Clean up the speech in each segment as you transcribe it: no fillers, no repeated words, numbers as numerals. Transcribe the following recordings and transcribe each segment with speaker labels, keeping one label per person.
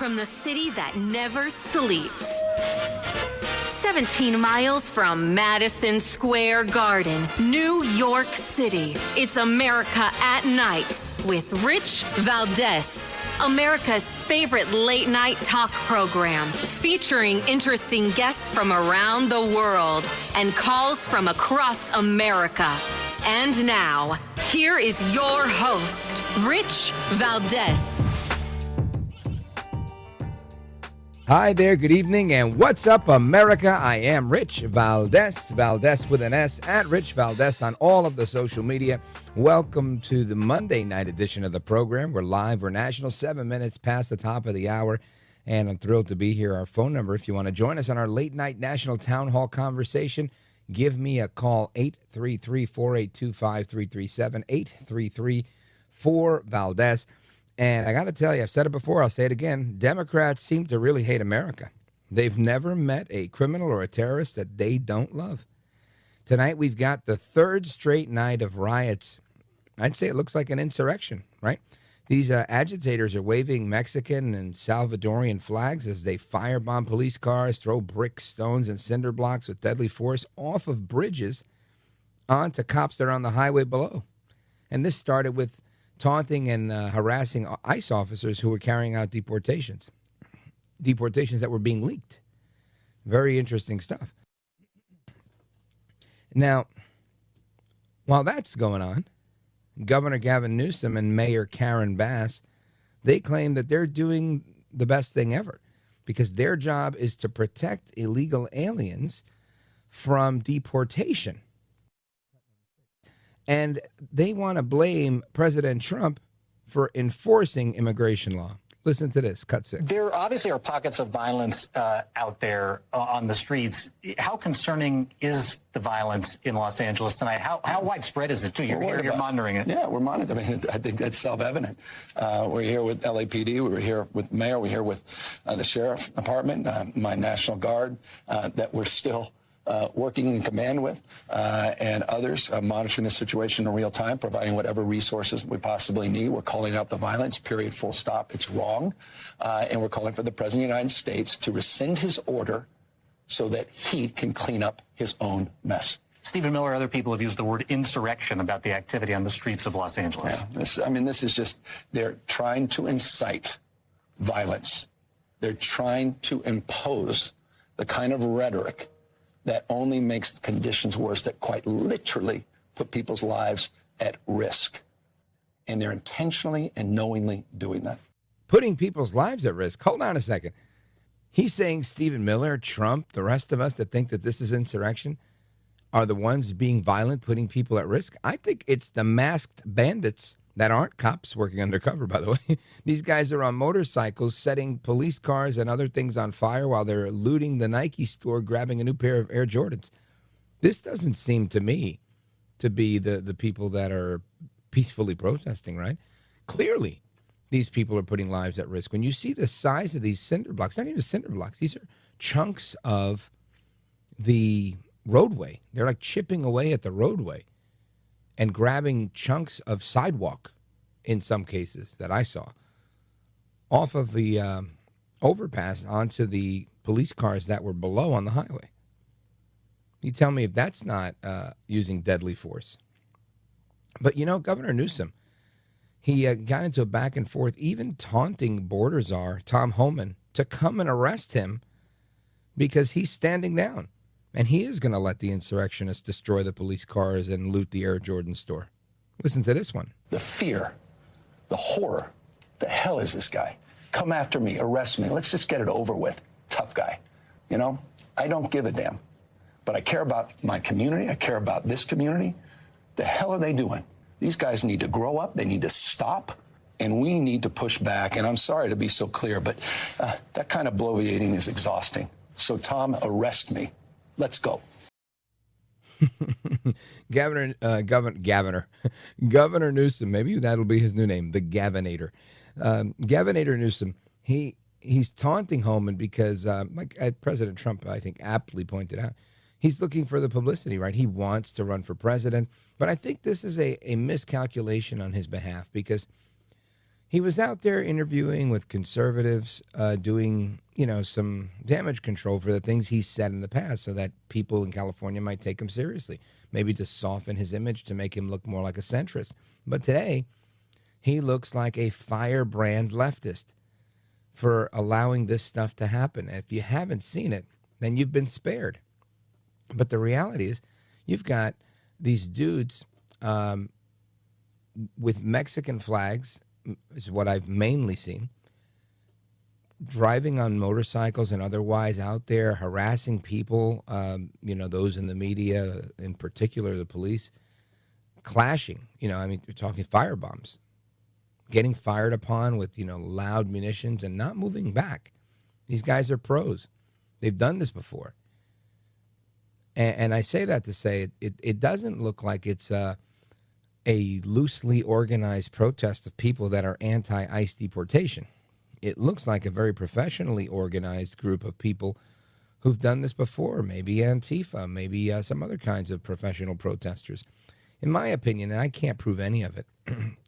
Speaker 1: from the city that never sleeps. 17 miles from Madison Square Garden, New York City. It's America at Night with Rich Valdez. America's favorite late-night talk program, featuring interesting guests from around the world and calls from across America. And now, here is your host, Rich Valdez.
Speaker 2: Hi there, good evening, and what's up, America? I am Rich Valdez, Valdez with an S, at Rich Valdez on all of the social media. Welcome to the Monday night edition of the program. We're live, we're national, 7 minutes past the top of the hour, and I'm thrilled to be here. Our phone number, if you want to join us on our late night national town hall conversation, give me a call, 833-482-5337, 833-4-VALDEZ. And I got to tell you, I've said it before, I'll say it again, Democrats seem to really hate America. They've never met a criminal or a terrorist that they don't love. Tonight we've got the third straight night of riots. I'd say it looks like an insurrection, right? These agitators are waving Mexican and Salvadorian flags as they firebomb police cars, throw bricks, stones, and cinder blocks with deadly force off of bridges onto cops that are on the highway below. And this started with taunting and harassing ICE officers who were carrying out deportations that were being leaked. Very interesting stuff. Now, while that's going on, Governor Gavin Newsom and Mayor Karen Bass, they claim that they're doing the best thing ever because their job is to protect illegal aliens from deportation. And they want to blame President Trump for enforcing immigration law. Listen to this, cut 6.
Speaker 3: There obviously are pockets of violence out there on the streets. How concerning is the violence in Los Angeles tonight? How widespread is it, too? You're monitoring it.
Speaker 4: Yeah, we're monitoring it. I think that's self-evident. We're here with LAPD. We were here with Mayor. We're here with the Sheriff Department, my National Guard, that we're still working in command with, and others monitoring the situation in real time, providing whatever resources we possibly need. We're calling out the violence, period, full stop. It's wrong. And we're calling for the President of the United States to rescind his order so that he can clean up his own mess.
Speaker 3: Stephen Miller, other people have used the word insurrection about the activity on the streets of Los Angeles.
Speaker 4: Yeah, this is just, they're trying to incite violence. They're trying to impose the kind of rhetoric that only makes the conditions worse, that quite literally put people's lives at risk. And they're intentionally and knowingly doing that.
Speaker 2: Putting people's lives at risk? Hold on a second. He's saying Stephen Miller, Trump, the rest of us that think that this is insurrection are the ones being violent, putting people at risk? I think it's the masked bandits that aren't cops working undercover, by the way. These guys are on motorcycles setting police cars and other things on fire while they're looting the Nike store, grabbing a new pair of Air Jordans. This doesn't seem to me to be the people that are peacefully protesting, right? Clearly, these people are putting lives at risk. When you see the size of these cinder blocks, not even cinder blocks, these are chunks of the roadway. They're like chipping away at the roadway and grabbing chunks of sidewalk, in some cases that I saw, off of the overpass onto the police cars that were below on the highway. You tell me if that's not using deadly force. But, Governor Newsom, he got into a back and forth, even taunting border czar Tom Homan to come and arrest him because he's standing down. And he is going to let the insurrectionists destroy the police cars and loot the Air Jordan store. Listen to this one.
Speaker 4: The fear, the horror, the hell is this guy? Come after me, arrest me. Let's just get it over with. Tough guy. I don't give a damn. But I care about my community. I care about this community. The hell are they doing? These guys need to grow up. They need to stop. And we need to push back. And I'm sorry to be so clear, but that kind of bloviating is exhausting. So, Tom, arrest me. Let's go.
Speaker 2: Governor Newsom, maybe that'll be his new name, the Gavinator. Gavinator Newsom, he's taunting Homan because, like President Trump, I think, aptly pointed out, he's looking for the publicity, right? He wants to run for president. But I think this is a miscalculation on his behalf because He was out there interviewing with conservatives, doing, some damage control for the things he said in the past so that people in California might take him seriously, maybe to soften his image to make him look more like a centrist. But today, he looks like a firebrand leftist for allowing this stuff to happen. And if you haven't seen it, then you've been spared. But the reality is, you've got these dudes with Mexican flags, is what I've mainly seen, driving on motorcycles and otherwise out there harassing people, those in the media, in particular the police, clashing. We're talking firebombs, getting fired upon with, loud munitions and not moving back. These guys are pros. They've done this before. And I say that to say it doesn't look like it's a loosely organized protest of people that are anti-ICE deportation. It looks like a very professionally organized group of people who've done this before, maybe Antifa, maybe some other kinds of professional protesters. In my opinion, and I can't prove any of it,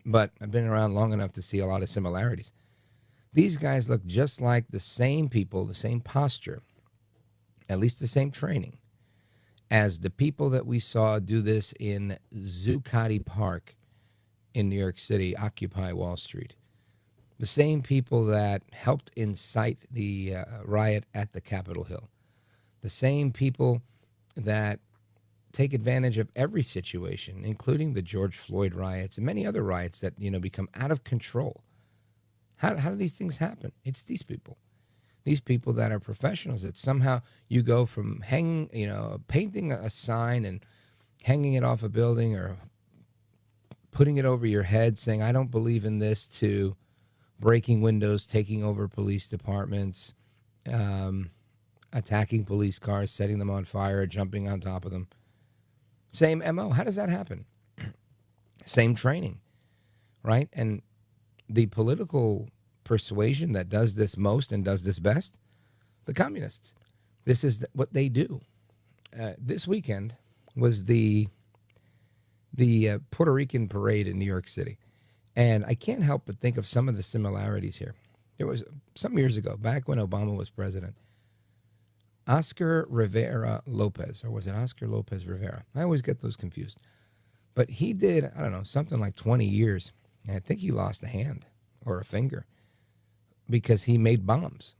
Speaker 2: but I've been around long enough to see a lot of similarities. These guys look just like the same people, the same posture, at least the same training, as the people that we saw do this in Zuccotti Park in New York City, Occupy Wall Street. The same people that helped incite the riot at the Capitol Hill. The same people that take advantage of every situation, including the George Floyd riots and many other riots that, become out of control. How do these things happen? It's these people. These people that are professionals, that somehow you go from hanging, painting a sign and hanging it off a building or putting it over your head saying, I don't believe in this, to breaking windows, taking over police departments, attacking police cars, setting them on fire, jumping on top of them. Same MO. How does that happen? Same training, right? And the political persuasion that does this most and does this best, the communists. This is what they do. This weekend was the Puerto Rican parade in New York City. And I can't help but think of some of the similarities here. There was some years ago, back when Obama was president, Oscar Rivera Lopez, or was it Oscar Lopez Rivera? I always get those confused. But he did, something like 20 years, and I think he lost a hand or a finger because he made bombs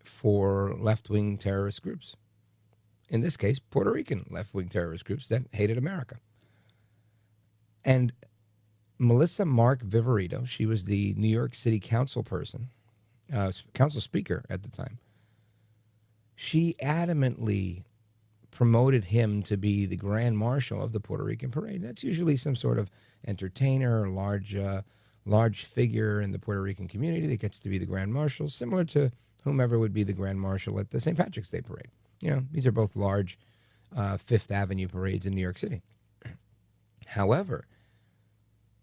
Speaker 2: for left-wing terrorist groups. In this case, Puerto Rican left-wing terrorist groups that hated America. And Melissa Mark Viverito, she was the New York City council person, council speaker at the time. She adamantly promoted him to be the grand marshal of the Puerto Rican parade. That's usually some sort of entertainer or large figure in the Puerto Rican community that gets to be the grand marshal, similar to whomever would be the grand marshal at the St. Patrick's Day parade. These are both large Fifth Avenue parades in New York City. However,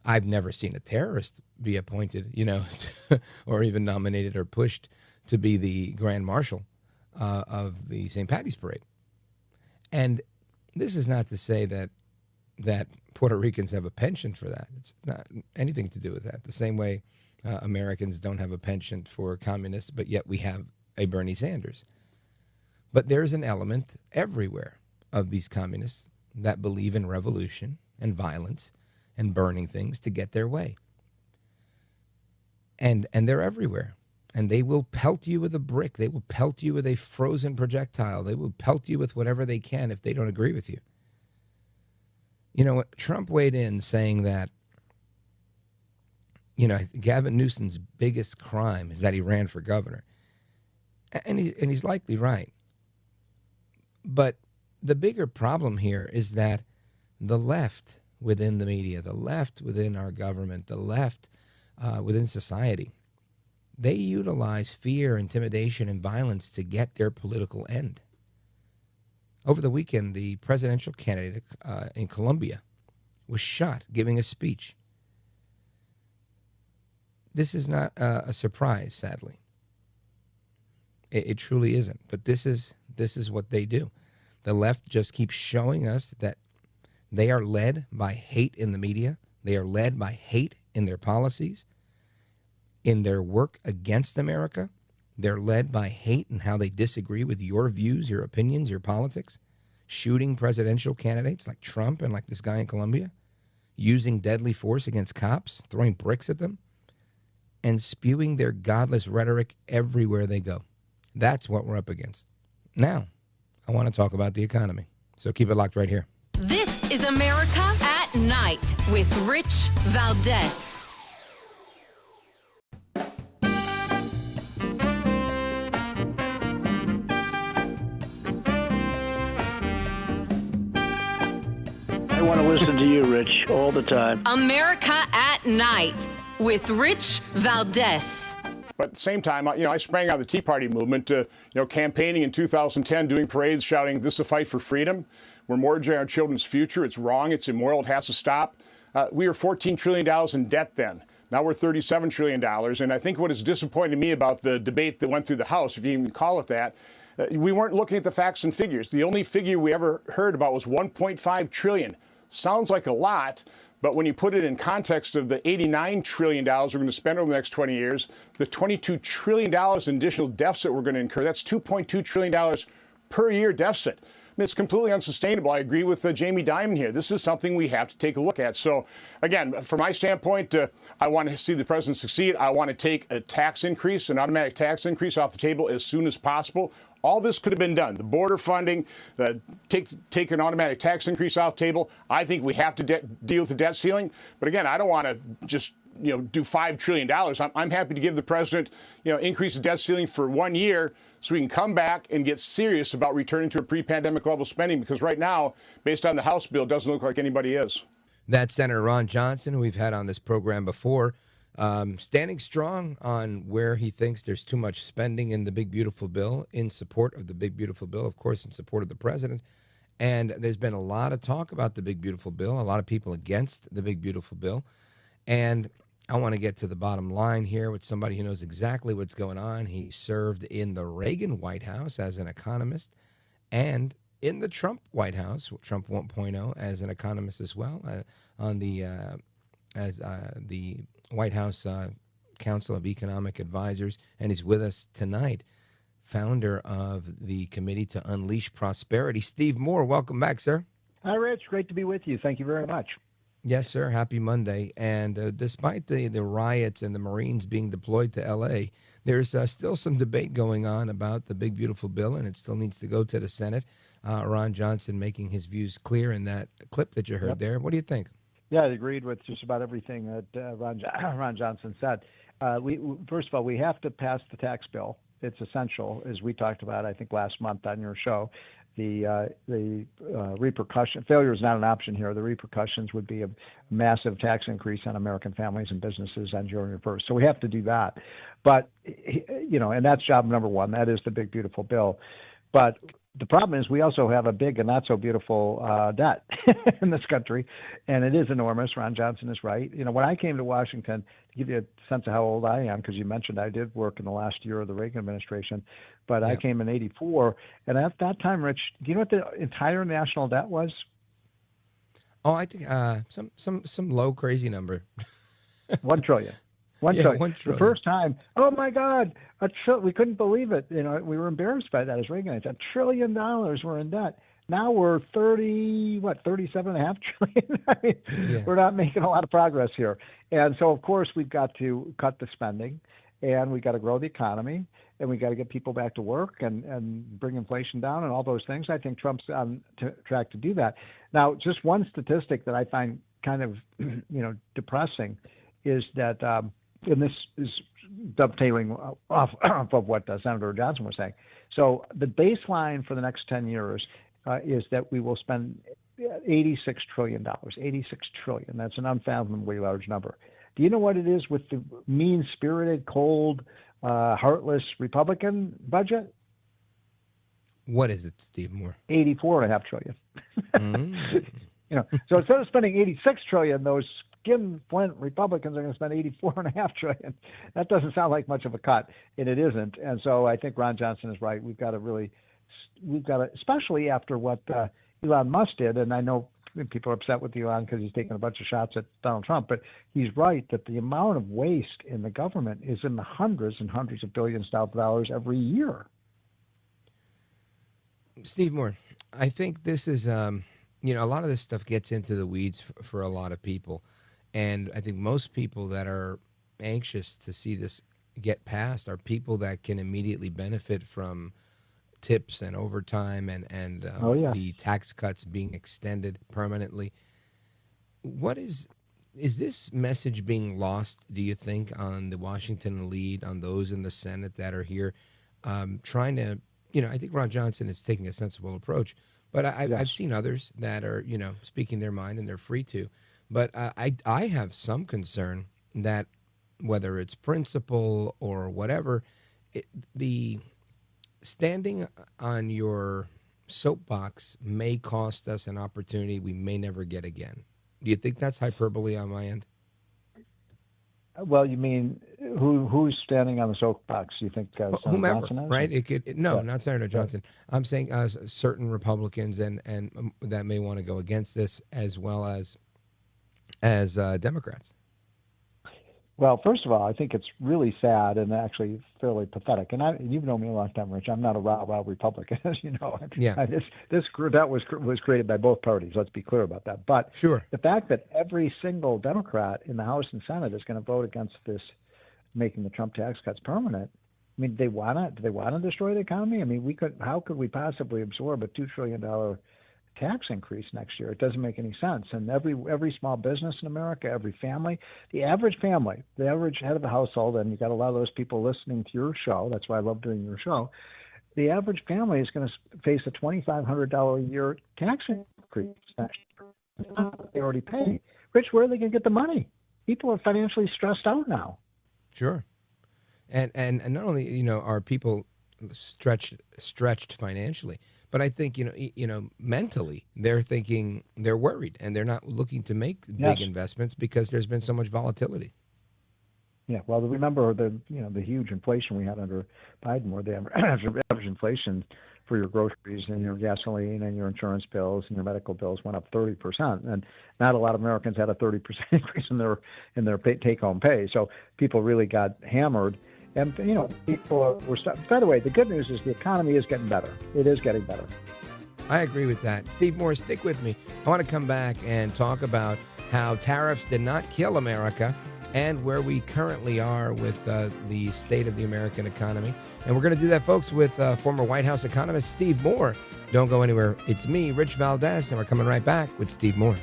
Speaker 2: I've never seen a terrorist be appointed, or even nominated or pushed to be the grand marshal of the St. Patty's parade. And this is not to say that Puerto Ricans have a penchant for that. It's not anything to do with that. The same way Americans don't have a penchant for communists, but yet we have a Bernie Sanders. But there's an element everywhere of these communists that believe in revolution and violence and burning things to get their way. And they're everywhere. And they will pelt you with a brick. They will pelt you with a frozen projectile. They will pelt you with whatever they can if they don't agree with you. Trump weighed in saying that, Gavin Newsom's biggest crime is that he ran for governor. And he's likely right. But the bigger problem here is that the left within the media, the left within our government, the left within society, they utilize fear, intimidation, and violence to get their political end. Over the weekend, the presidential candidate in Colombia was shot giving a speech. This is not a surprise, sadly. It truly isn't. But this is what they do. The left just keeps showing us that they are led by hate in the media. They are led by hate in their policies. in their work against America. They're led by hate and how they disagree with your views, your opinions, your politics, shooting presidential candidates like Trump and like this guy in Colombia, using deadly force against cops, throwing bricks at them, and spewing their godless rhetoric everywhere they go. That's what we're up against. Now, I want to talk about the economy. So keep it locked right here.
Speaker 1: This is America at Night with Rich Valdez.
Speaker 5: I want to listen to you, Rich, all the time.
Speaker 1: America at Night with Rich Valdez.
Speaker 6: But at the same time, I sprang out of the Tea Party movement, campaigning in 2010, doing parades, shouting, "This is a fight for freedom. We're mortgaging our children's future. It's wrong. It's immoral. It has to stop." We were $14 trillion in debt then. Now we're $37 trillion. And I think what is disappointing to me about the debate that went through the House, if you even call it that, we weren't looking at the facts and figures. The only figure we ever heard about was $1.5 trillion. Sounds like a lot, but when you put it in context of the $89 trillion we're going to spend over the next 20 years, the $22 trillion in additional deficit we're going to incur, that's $2.2 trillion per year deficit. I mean, it's completely unsustainable. I agree with Jamie Dimon here. This is something we have to take a look at. So, again, from my standpoint, I want to see the president succeed. I want to take a tax increase, an automatic tax increase off the table as soon as possible. All this could have been done. The border funding, take an automatic tax increase off the table. I think we have to deal with the debt ceiling. But again, I don't want to just do $5 trillion. I'm happy to give the president increase the debt ceiling for 1 year so we can come back and get serious about returning to a pre-pandemic level spending, because right now, based on the House bill, it doesn't look like anybody is.
Speaker 2: That's Senator Ron Johnson, who we've had on this program before, standing strong on where he thinks there's too much spending in the big, beautiful bill, in support of the big, beautiful bill, of course, in support of the president. And there's been a lot of talk about the big, beautiful bill, a lot of people against the big, beautiful bill. And I want to get to the bottom line here with somebody who knows exactly what's going on. He served in the Reagan White House as an economist and in the Trump White House, Trump 1.0, as an economist as well, on the White House Council of Economic Advisors. And he's with us tonight, founder of the Committee to Unleash Prosperity. Steve Moore, welcome back, sir.
Speaker 5: Hi, Rich. Great to be with you. Thank you very much.
Speaker 2: Yes, sir. Happy Monday. And despite the riots and the Marines being deployed to L.A., there's still some debate going on about the big, beautiful bill, and it still needs to go to the Senate. Ron Johnson making his views clear in that clip that you heard there. What do you think?
Speaker 5: Yeah, I agreed with just about everything that Ron Johnson said. First of all, we have to pass the tax bill. It's essential, as we talked about, I think, last month on your show. The repercussion, failure is not an option here. The repercussions would be a massive tax increase on American families and businesses on January 1st. So we have to do that. But, and that's job number one. That is the big, beautiful bill. But the problem is we also have a big and not so beautiful debt in this country, and it is enormous. Ron Johnson is right. When I came to Washington, to give you a sense of how old I am, because you mentioned I did work in the last year of the Reagan administration, but I came in '84, and at that time, Rich, do you know what the entire national debt was?
Speaker 2: Oh, I think some low crazy number. $1
Speaker 5: trillion. $1 trillion. 1 trillion. The first time, oh my God, we couldn't believe it. We were embarrassed by that as Reaganites. $1 trillion we're in debt. Now we're 37.5 trillion. I mean, we're not making a lot of progress here. And so, of course, we've got to cut the spending, and we got to grow the economy, and we got to get people back to work and bring inflation down and all those things. I think Trump's on track to do that. Now, just one statistic that I find kind of, depressing is that, and this is dovetailing off of what Senator Johnson was saying. So the baseline for the next 10 years is that we will spend $86 trillion. $86 trillion. That's an unfathomably large number. Do you know what it is with the mean-spirited, cold, heartless Republican budget?
Speaker 2: What is it, Steve Moore?
Speaker 5: $84.5 trillion. So instead of spending $86 trillion, those skin-flint Republicans are going to spend $84.5 trillion. That doesn't sound like much of a cut, and it isn't. And so I think Ron Johnson is right. We've got to, especially after what Elon Musk did, and I know people are upset with Elon because he's taking a bunch of shots at Donald Trump. But he's right that the amount of waste in the government is in the hundreds and hundreds of billions of dollars every year.
Speaker 2: Steve Moore, I think this is, a lot of this stuff gets into the weeds for a lot of people. And I think most people that are anxious to see this get passed are people that can immediately benefit from tips and overtime and the tax cuts being extended permanently. What is this message being lost, do you think, on the Washington elite, on those in the Senate that are here trying to, I think Ron Johnson is taking a sensible approach, but I've seen others that are, speaking their mind, and they're free to. But I have some concern that whether it's principle or whatever, the standing on your soapbox may cost us an opportunity we may never get again. Do you think that's hyperbole on my end?
Speaker 5: Well, you mean who's standing on the soapbox? You think
Speaker 2: whomever,
Speaker 5: Johnson is?
Speaker 2: Right? Not Senator Johnson. I'm saying certain Republicans and that may want to go against this, as well as Democrats.
Speaker 5: Well, first of all, I think it's really sad and actually fairly pathetic. And you've known me a long time, Rich. I'm not a rah-rah Republican, as you know.
Speaker 2: Yeah.
Speaker 5: This that was created by both parties. Let's be clear about that. But
Speaker 2: sure,
Speaker 5: the fact that every single Democrat in the House and Senate is going to vote against this, making the Trump tax cuts permanent. I mean, do they want to destroy the economy? I mean, how could we possibly absorb a $2 trillion tax increase next year? It doesn't make any sense. And every small business in America, every family, the average head of a household, and you got a lot of those people listening to your show. That's why I love doing your show. The average family is going to face a $2,500 a year tax increase next year. They already pay. Rich, where are they going to get the money? People are financially stressed out now.
Speaker 2: Sure. And not only, are people stretched financially, but I think, mentally they're worried, and they're not looking to make big investments because there's been so much volatility.
Speaker 5: Yeah, well, remember the huge inflation we had under Biden, where the average inflation for your groceries and your gasoline and your insurance bills and your medical bills went up 30%, and not a lot of Americans had a 30% increase in their take-home pay. So people really got hammered. And, people were by the way, the good news is the economy is getting better. It is getting better.
Speaker 2: I agree with that. Steve Moore, stick with me. I want to come back and talk about how tariffs did not kill America and where we currently are with the state of the American economy. And we're going to do that, folks, with former White House economist Steve Moore. Don't go anywhere. It's me, Rich Valdez, and we're coming right back with Steve Moore.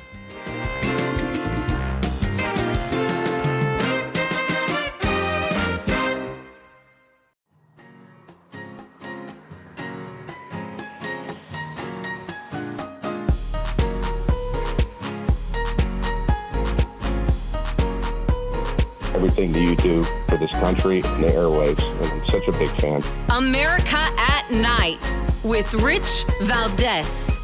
Speaker 7: Everything that you do for this country and the airwaves. And I'm such a big fan.
Speaker 1: America at Night with Rich Valdez.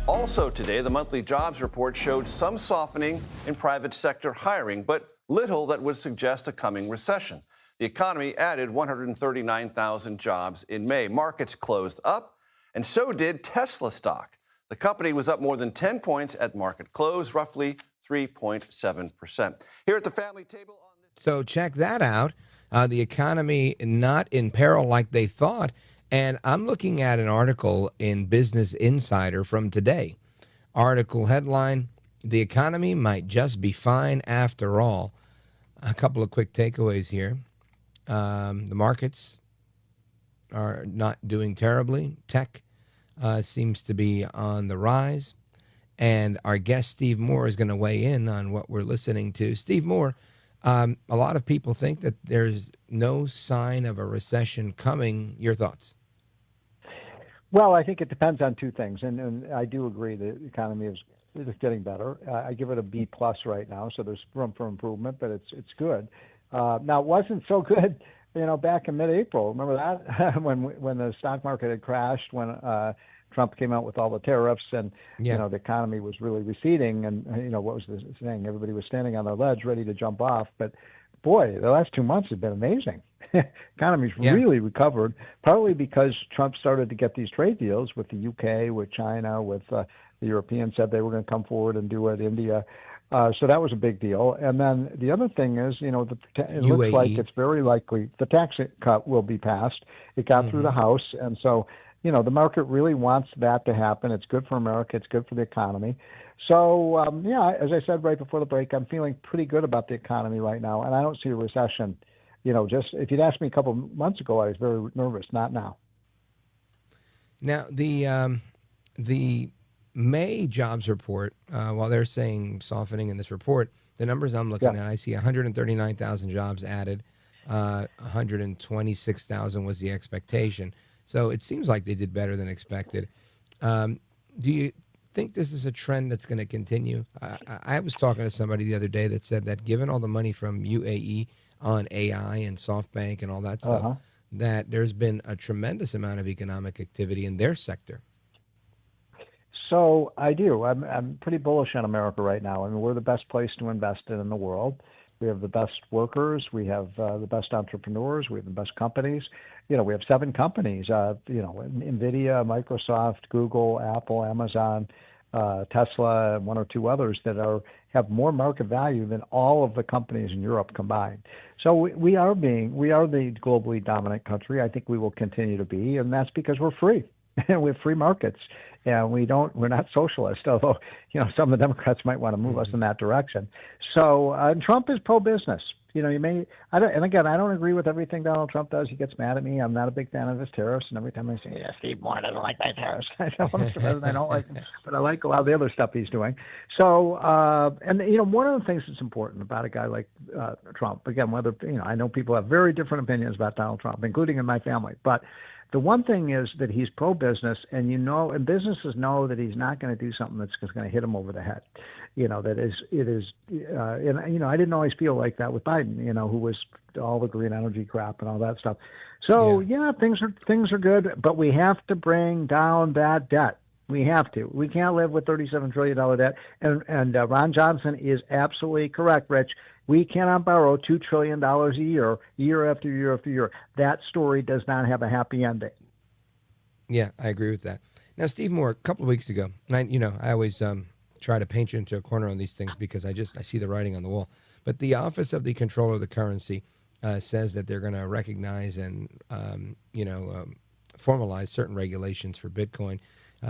Speaker 8: Also today, the monthly jobs report showed some softening in private sector hiring, but little that would suggest a coming recession. The economy added 139,000 jobs in May. Markets closed up, and so did Tesla stock. The company was up more than 10 points at market close, roughly 3.7%. Here at the family table on this.
Speaker 2: So check that out. The economy not in peril like they thought. And I'm looking at an article in Business Insider from today. Article headline, "The economy might just be fine after all." A couple of quick takeaways here. The markets are not doing terribly. Tech seems to be on the rise. And our guest, Steve Moore, is going to weigh in on what we're listening to. Steve Moore, a lot of people think that there's no sign of a recession coming. Your thoughts?
Speaker 5: Well, I think it depends on two things. And I do agree the economy is getting better. I give it a B+ right now, so there's room for improvement, but it's good. Now, it wasn't so good, back in mid-April. Remember that? when the stock market had crashed, when Trump came out with all the tariffs, and the economy was really receding, and what was the saying? Everybody was standing on their ledge, ready to jump off. But boy, the last 2 months have been amazing. Economy's really recovered, partly because Trump started to get these trade deals with the UK, with China, with the Europeans said they were going to come forward and do it, India. So that was a big deal. And then the other thing is, it looks like it's very likely the tax cut will be passed. It got through the House. And so, the market really wants that to happen. It's good for America. It's good for the economy. So, as I said right before the break, I'm feeling pretty good about the economy right now. And I don't see a recession. Just if you'd asked me a couple of months ago, I was very nervous. Not now.
Speaker 2: Now, the May jobs report, while they're saying softening in this report, the numbers I'm looking at, I see 139,000 jobs added, 126,000 was the expectation. So it seems like they did better than expected. Do you think this is a trend that's going to continue? I was talking to somebody the other day that said that given all the money from UAE on AI and SoftBank and all that stuff, that there's been a tremendous amount of economic activity in their sector.
Speaker 5: So I do. I'm pretty bullish on America right now. I mean, we're the best place to invest in the world. We have the best workers. We have the best entrepreneurs. We have the best companies. We have 7 companies, NVIDIA, Microsoft, Google, Apple, Amazon, Tesla, and 1 or 2 others that have more market value than all of the companies in Europe combined. So we are the globally dominant country. I think we will continue to be, and that's because we're free. We have free markets, and we're not socialist, although some of the Democrats might want to move us in that direction. So Trump is pro-business. I don't agree with everything Donald Trump does. He gets mad at me. I'm not a big fan of his tariffs, and every time I say, Steve Moore doesn't like my tariffs, I don't like him, but I like a lot of the other stuff he's doing. So, one of the things that's important about a guy like Trump, again, I know people have very different opinions about Donald Trump, including in my family, but the one thing is that he's pro-business, and and businesses know that he's not going to do something that's going to hit them over the head. I didn't always feel like that with Biden, who was all the green energy crap and all that stuff. So things are good, but we have to bring down that debt. We have to. We can't live with $37 trillion debt. And Ron Johnson is absolutely correct, Rich. We cannot borrow $2 trillion a year, year after year after year. That story does not have a happy ending.
Speaker 2: Yeah, I agree with that. Now, Steve Moore, a couple of weeks ago, and I always try to paint you into a corner on these things because I see the writing on the wall. But the Office of the Comptroller of the Currency says that they're going to recognize and formalize certain regulations for Bitcoin.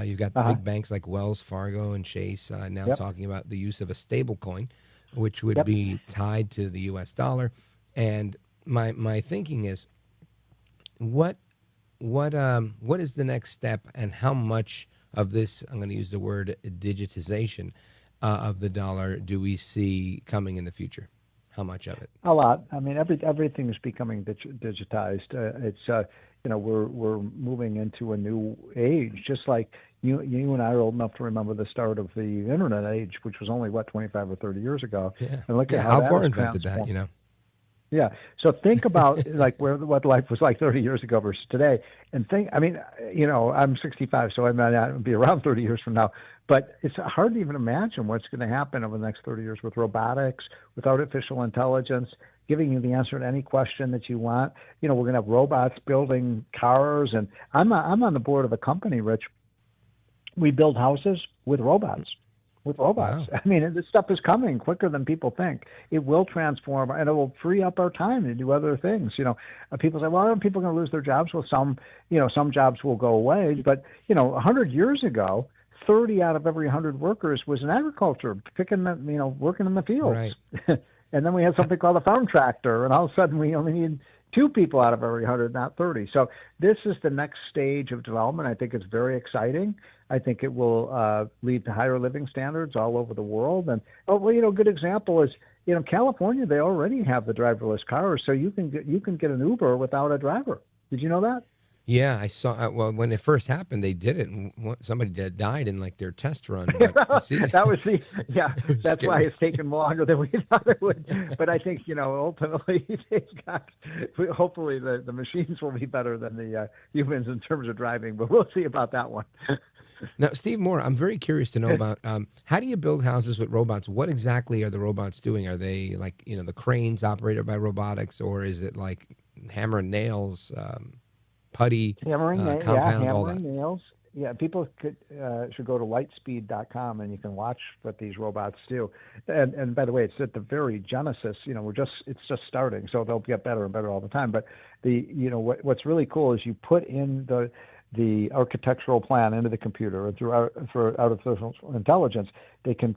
Speaker 2: You've got the big banks like Wells Fargo and Chase now talking about the use of a stable coin, which would be tied to the U.S. dollar. And my thinking is, what is the next step, and how much of this, I'm going to use the word digitization of the dollar, do we see coming in the future? How much of it? A lot.
Speaker 5: I mean, everything is becoming digitized. We're moving into a new age, just like you and I are old enough to remember the start of the internet age, which was only 25 or 30 years ago.
Speaker 2: Yeah.
Speaker 5: And look at how
Speaker 2: Al Gore invented that,
Speaker 5: Yeah. So think about what life was like 30 years ago versus today, and I'm 65, so I might not be around 30 years from now. But it's hard to even imagine what's going to happen over the next 30 years with robotics, with artificial intelligence, giving you the answer to any question that you want. We're going to have robots building cars, and I'm on the board of a company, Rich. We build houses with robots. Wow. I mean, this stuff is coming quicker than people think. It will transform, and it will free up our time to do other things. People say, well, are people going to lose their jobs? Well, some jobs will go away. But, 100 years ago, 30 out of every 100 workers was in agriculture, working in the fields.
Speaker 2: Right.
Speaker 5: And then we had something called a farm tractor, and all of a sudden we only need 2 people out of every 100, not 30. So this is the next stage of development. I think it's very exciting. I think it will lead to higher living standards all over the world. And a good example is, California, they already have the driverless cars, so you can get an Uber without a driver. Did you know that?
Speaker 2: Yeah, I saw. Well, when it first happened, they did it, and somebody died in their test run. But
Speaker 5: that was that's scary. Why it's taken longer than we thought it would. But I think ultimately hopefully the machines will be better than the humans in terms of driving. But we'll see about that one.
Speaker 2: Now, Steve Moore, I'm very curious to know about how do you build houses with robots? What exactly are the robots doing? Are they the cranes operated by robotics, or is it hammer and nails, putty,
Speaker 5: Hammering
Speaker 2: compound, all that.
Speaker 5: nails. Yeah, people should go to lightspeed.com and you can watch what these robots do. And by the way, it's at the very genesis. It's just starting, so they'll get better and better all the time. But what's really cool is you put in the architectural plan into the computer, and through artificial intelligence, they can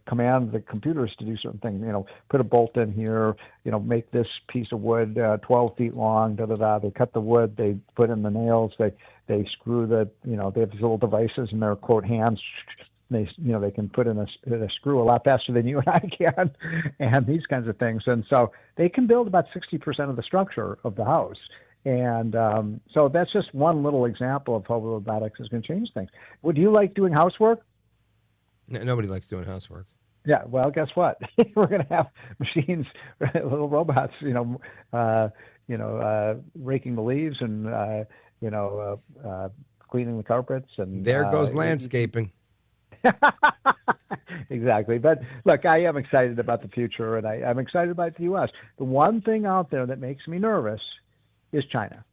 Speaker 5: command the computers to do certain things. Put a bolt in here. Make this piece of wood 12 feet long. They cut the wood. They put in the nails. They screw they have these little devices in their quote hands. They can put in a screw a lot faster than you and I can, and these kinds of things. And so they can build about 60% of the structure of the house. And so that's just one little example of how robotics is going to change things. Would you like doing housework?
Speaker 2: No, nobody likes doing housework.
Speaker 5: Yeah, well, guess what? We're going to have machines, little robots, raking the leaves and cleaning the carpets, and
Speaker 2: there goes landscaping.
Speaker 5: Exactly. But look, I am excited about the future, and I'm excited about the U.S. The one thing out there that makes me nervous is China.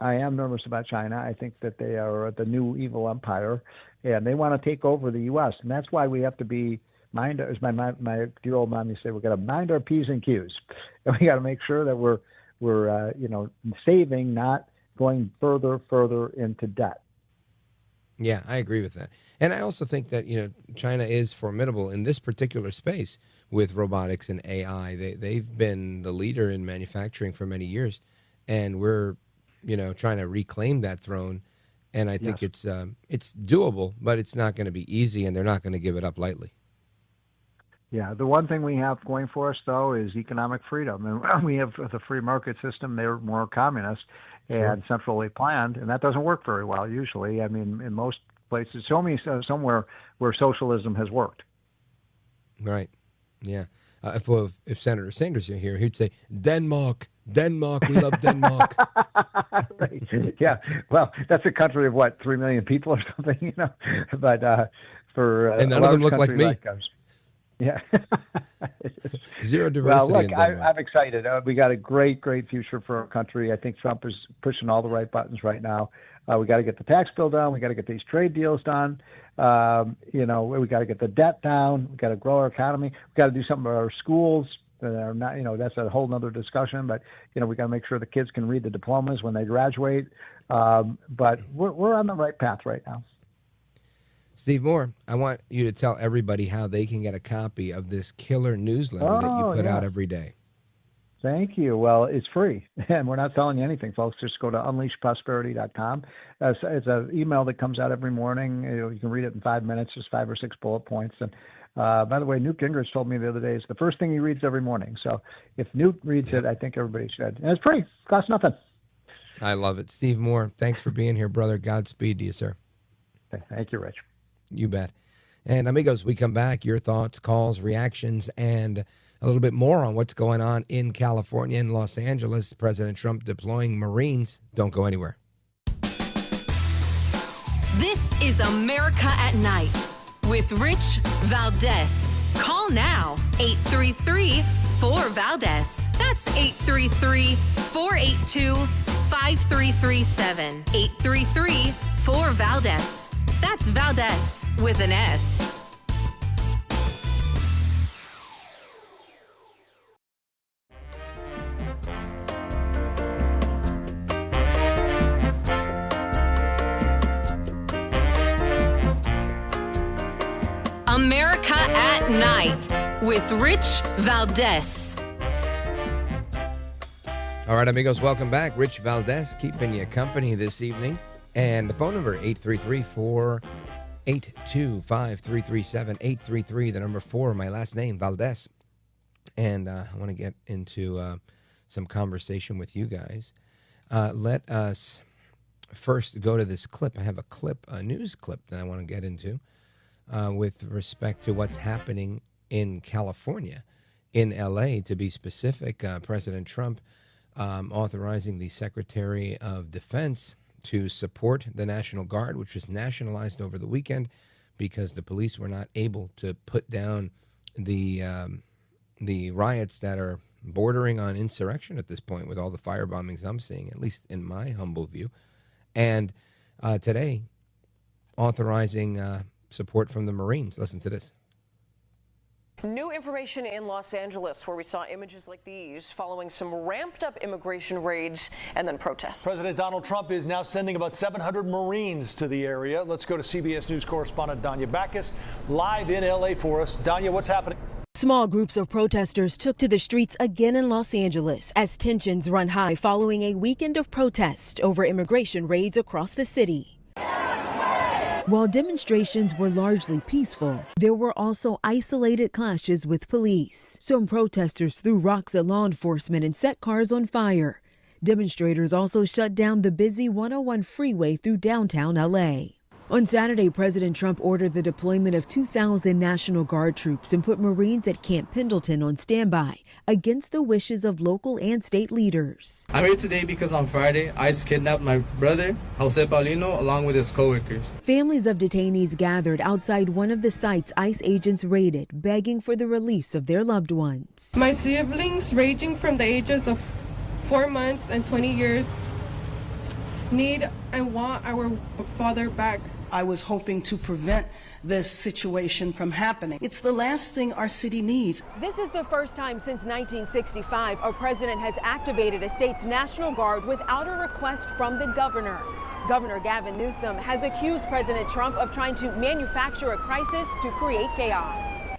Speaker 5: I am nervous about China. I think that they are the new evil empire, and they want to take over the U.S. And that's why we have to be as my dear old mom used to say, we've got to mind our P's and Q's, and we got to make sure that we're saving, not going further into debt.
Speaker 2: Yeah, I agree with that. And I also think that, China is formidable in this particular space with robotics and AI. They've been the leader in manufacturing for many years, and we're, trying to reclaim that throne. And I think it's doable, but it's not going to be easy, and they're not going to give it up lightly.
Speaker 5: Yeah, the one thing we have going for us, though, is economic freedom. And we have the free market system. They're more communist and centrally planned, and that doesn't work very well usually. I mean, in most places, show me somewhere where socialism has worked.
Speaker 2: Right. Yeah. If Senator Sanders were here, he'd say, Denmark, we love Denmark.
Speaker 5: Right. Yeah. Well, that's a country of 3 million people or something, But for
Speaker 2: and none of them look like me.
Speaker 5: Yeah.
Speaker 2: Zero diversity.
Speaker 5: Well, look, I'm excited. We got a great future for our country. I think Trump is pushing all the right buttons right now. We got to get the tax bill done. We got to get these trade deals done. We got to get the debt down. We got to grow our economy. We got to do something about our schools that are not, that's a whole nother discussion. But we got to make sure the kids can read the diplomas when they graduate. But we're on the right path right now.
Speaker 2: Steve Moore, I want you to tell everybody how they can get a copy of this killer newsletter that you put out every day.
Speaker 5: Thank you. Well, it's free, and we're not selling you anything, folks. Just go to unleashprosperity.com. It's an email that comes out every morning. You can read it in 5 minutes, just 5 or 6 bullet points. And by the way, Newt Gingrich told me the other day it's the first thing he reads every morning. So if Newt reads it, I think everybody should. And it's free. It costs nothing.
Speaker 2: I love it. Steve Moore, thanks for being here, brother. Godspeed to you, sir.
Speaker 5: Thank you, Rich.
Speaker 2: You bet. And amigos, we come back, your thoughts, calls, reactions, and a little bit more on what's going on in California and Los Angeles. President Trump deploying Marines. Don't go anywhere.
Speaker 1: This is America at Night with Rich Valdez. Call now, 833-4VALDEZ. That's 833-482-5337. 833-4VALDEZ. That's Valdez with an S. America at Night with Rich Valdez.
Speaker 2: All right, amigos, welcome back. Rich Valdez keeping you company this evening. And the phone number, 833-482-5337, 833, the number 4, my last name, Valdez. And I want to get into some conversation with you guys. Let us first go to this clip. I have a news clip that I want to get into with respect to what's happening in California, in L.A. to be specific. President Trump authorizing the Secretary of Defense to support the National Guard, which was nationalized over the weekend because the police were not able to put down the riots that are bordering on insurrection at this point with all the fire bombings I'm seeing, at least in my humble view. And today, authorizing support from the Marines. Listen to this.
Speaker 9: New information in Los Angeles, where we saw images like these following some ramped up immigration raids and then protests.
Speaker 10: President Donald Trump is now sending about 700 Marines to the area. Let's go to CBS News correspondent Danya Backus live in L.A. for us. Danya, what's happening?
Speaker 11: Small groups of protesters took to the streets again in Los Angeles as tensions run high following a weekend of protest over immigration raids across the city. While demonstrations were largely peaceful, there were also isolated clashes with police. Some protesters threw rocks at law enforcement and set cars on fire. Demonstrators also shut down the busy 101 freeway through downtown LA. On Saturday, President Trump ordered the deployment of 2,000 National Guard troops and put Marines at Camp Pendleton on standby against the wishes of local and state leaders.
Speaker 12: I'm here today because on Friday, ICE kidnapped my brother, Jose Paulino, along with his co-workers.
Speaker 11: Families of detainees gathered outside one of the sites ICE agents raided, begging for the release of their loved ones.
Speaker 13: My siblings, ranging from the ages of 4 months and 20 years, need and want our father back.
Speaker 14: I was hoping to prevent this situation from happening. It's the last thing our city needs.
Speaker 11: This is the first time since 1965 a president has activated a state's National Guard without a request from the governor. Governor Gavin Newsom has accused President Trump of trying to manufacture a crisis to create chaos.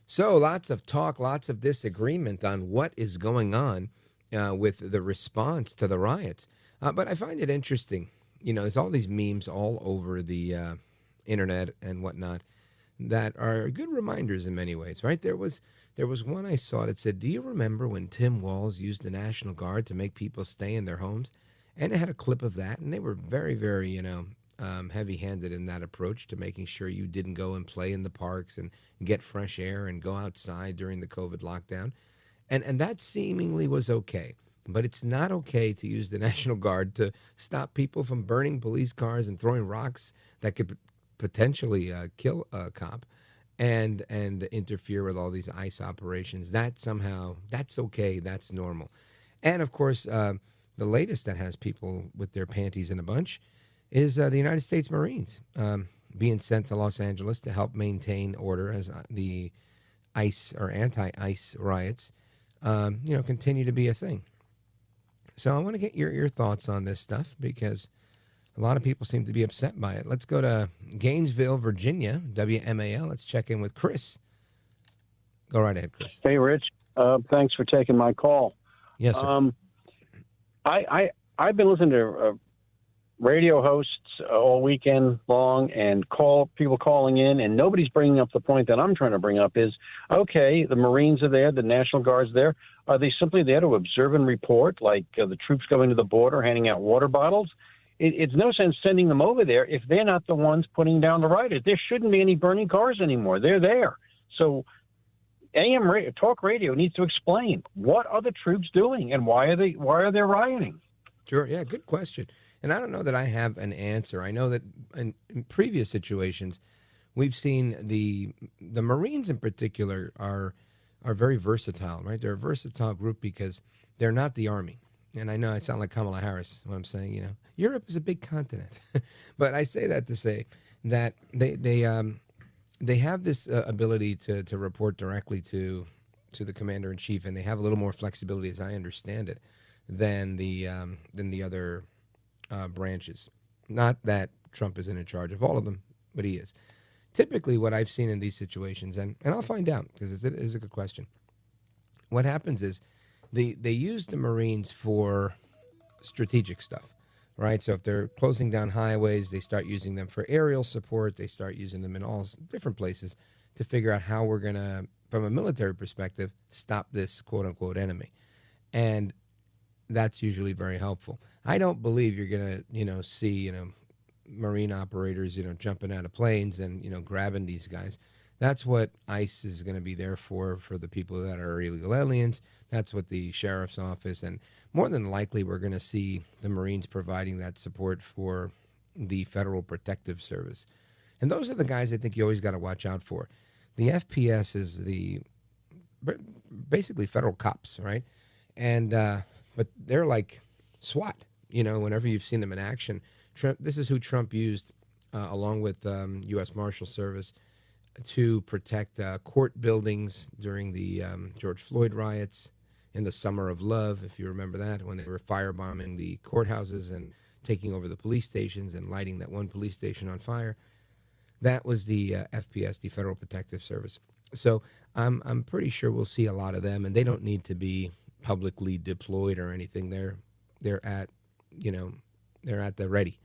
Speaker 2: So lots of talk, lots of disagreement on what is going on with the response to the riots. But I find it interesting. You know, there's all these memes all over the internet and whatnot that are good reminders in many ways, right? There was one I saw that said, do you remember when Tim Walz used the National Guard to make people stay in their homes? And it had a clip of that, and they were very, very, heavy-handed in that approach to making sure you didn't go and play in the parks and get fresh air and go outside during the COVID lockdown. And that seemingly was okay. But it's not okay to use the National Guard to stop people from burning police cars and throwing rocks that could potentially kill a cop and interfere with all these ICE operations. That's okay. That's normal. And, of course, the latest that has people with their panties in a bunch is the United States Marines being sent to Los Angeles to help maintain order as the ICE or anti-ICE riots continue to be a thing. So I want to get your thoughts on this stuff because a lot of people seem to be upset by it. Let's go to Gainesville, Virginia, WMAL. Let's check in with Chris. Go right ahead, Chris.
Speaker 7: Hey, Rich. Thanks for taking my call.
Speaker 2: Yes, sir.
Speaker 7: I've been listening to radio hosts all weekend long and people calling in, and nobody's bringing up the point that I'm trying to bring up is, okay, the Marines are there, the National Guard's there. Are they simply there to observe and report, like the troops going to the border, handing out water bottles? It's no sense sending them over there if they're not the ones putting down the rioters. There shouldn't be any burning cars anymore. They're there. So talk radio needs to explain, what are the troops doing and why are they rioting?
Speaker 2: Sure. Yeah, good question. And I don't know that I have an answer. I know that in previous situations, we've seen the Marines in particular are very versatile, right? They're a versatile group because they're not the Army. And I know I sound like Kamala Harris when I'm saying, Europe is a big continent. But I say that to say that they have this ability to report directly to the commander in chief, and they have a little more flexibility, as I understand it, than the other branches. Not that Trump isn't in charge of all of them, but he is. Typically, what I've seen in these situations, and I'll find out because it is a good question. What happens is they use the Marines for strategic stuff, right? So if they're closing down highways, they start using them for aerial support. They start using them in all different places to figure out how we're going to, from a military perspective, stop this quote-unquote enemy. And that's usually very helpful. I don't believe you're going to, see, Marine operators, jumping out of planes and, grabbing these guys. That's what ICE is going to be there for the people that are illegal aliens. That's what the sheriff's office, and more than likely we're going to see the Marines providing that support for the Federal Protective Service. And those are the guys I think you always got to watch out for. The FPS is the basically federal cops, right? And but they're like SWAT. Whenever you've seen them in action, this is who Trump used along with U.S. Marshal Service to protect court buildings during the George Floyd riots in the Summer of Love, if you remember that, when they were firebombing the courthouses and taking over the police stations and lighting that one police station on fire. That was the FPS, the Federal Protective Service. So I'm pretty sure we'll see a lot of them, and they don't need to be publicly deployed or anything. They're at the ready.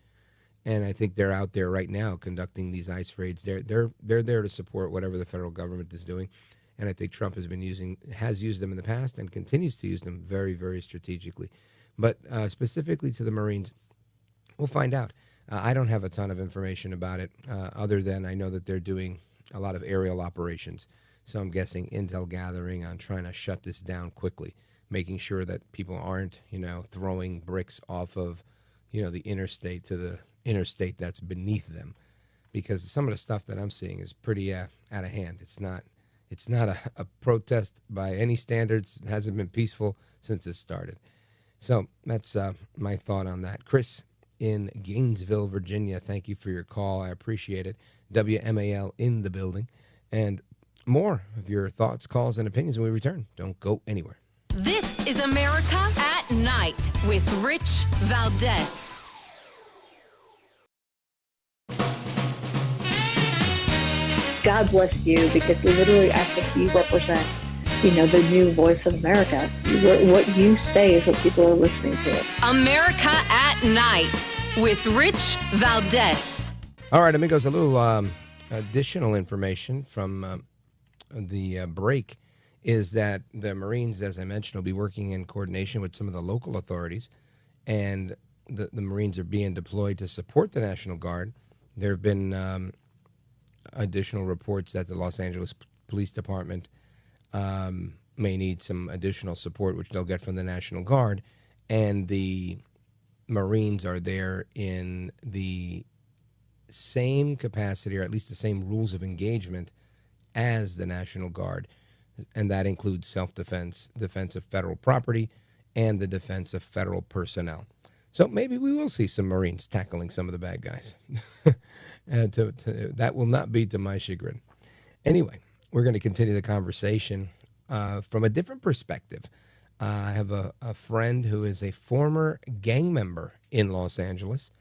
Speaker 2: And I think they're out there right now conducting these ICE raids. They're there to support whatever the federal government is doing. And I think Trump has used them in the past and continues to use them very, very strategically. But specifically to the Marines, we'll find out. I don't have a ton of information about it, other than I know that they're doing a lot of aerial operations. So I'm guessing intel gathering on trying to shut this down quickly, making sure that people aren't, throwing bricks off of, the interstate to the interstate that's beneath them, because some of the stuff that I'm seeing is pretty out of hand. It's not a protest by any standards. It hasn't been peaceful since it started. So that's my thought on that. Chris in Gainesville, Virginia, thank you for your call. I appreciate it. WMAL in the building. And more of your thoughts, calls, and opinions when we return. Don't go anywhere.
Speaker 1: This is America at Night with Rich Valdez.
Speaker 15: God bless you, because we literally, I think you represent, the new voice of America. What you say is what people are listening to.
Speaker 1: America at Night with Rich Valdez.
Speaker 2: All right, amigos, a little additional information from the break is that the Marines, as I mentioned, will be working in coordination with some of the local authorities, and the Marines are being deployed to support the National Guard. There have been additional reports that the Los Angeles Police Department may need some additional support, which they'll get from the National Guard, and the Marines are there in the same capacity, or at least the same rules of engagement as the National Guard, and that includes self-defense, defense of federal property, and the defense of federal personnel. So maybe we will see some Marines tackling some of the bad guys. That will not be to my chagrin. Anyway, we're going to continue the conversation from a different perspective. I have a friend who is a former gang member in Los Angeles,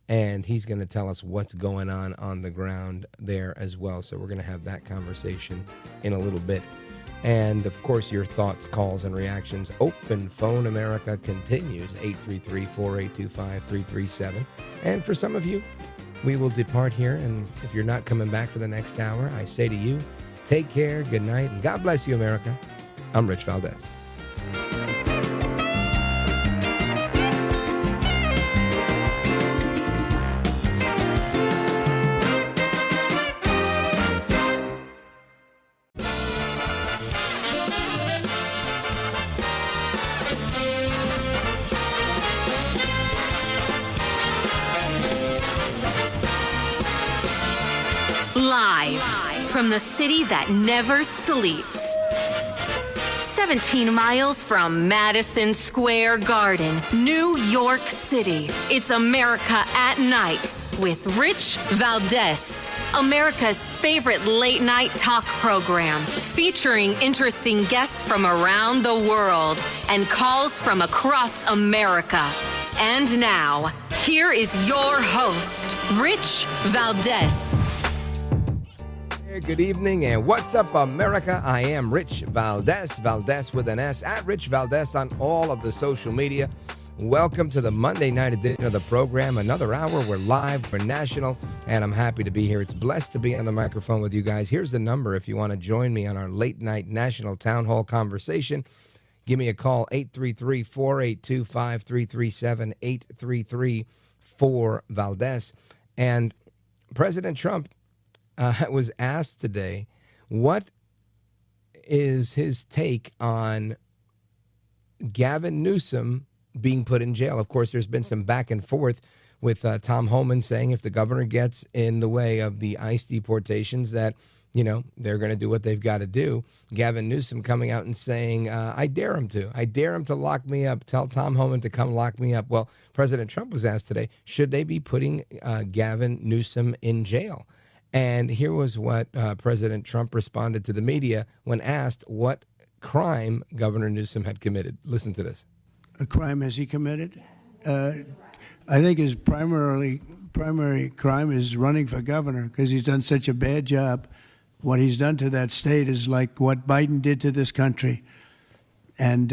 Speaker 2: and he's going to tell us what's going on the ground there as well. So we're going to have that conversation in a little bit. And, of course, your thoughts, calls, and reactions. Open Phone America continues, 833-482-5337. And for some of you, we will depart here. And if you're not coming back for the next hour, I say to you, take care, good night, and God bless you, America. I'm Rich Valdez.
Speaker 1: Live from the city that never sleeps. 17 miles from Madison Square Garden, New York City. It's America at Night with Rich Valdez. America's favorite late night talk program, featuring interesting guests from around the world and calls from across America. And now, here is your host, Rich Valdez.
Speaker 2: Good evening, and what's up, America? I am Rich Valdez, Valdez with an S, at Rich Valdez on all of the social media. Welcome to the Monday night edition of the program. Another hour, we're live, we're national, and I'm happy to be here. It's blessed to be on the microphone with you guys. Here's the number if you want to join me on our late night national town hall conversation. Give me a call, 833-482-5337, 833-4-Valdez. And President Trump was asked today what is his take on Gavin Newsom being put in jail. Of course, there's been some back and forth with Tom Homan saying if the governor gets in the way of the ICE deportations that, You know, they're going to do what they've got to do. Gavin Newsom coming out and saying, I dare him to. I dare him to lock me up. Tell Tom Homan to come lock me up. Well, President Trump was asked today, should they be putting Gavin Newsom in jail? And here was what President Trump responded to the media when asked what crime Governor Newsom had committed. Listen to this.
Speaker 16: A crime has he committed? I think his primary crime is running for governor because he's done such a bad job. What he's done to that state is like what Biden did to this country. And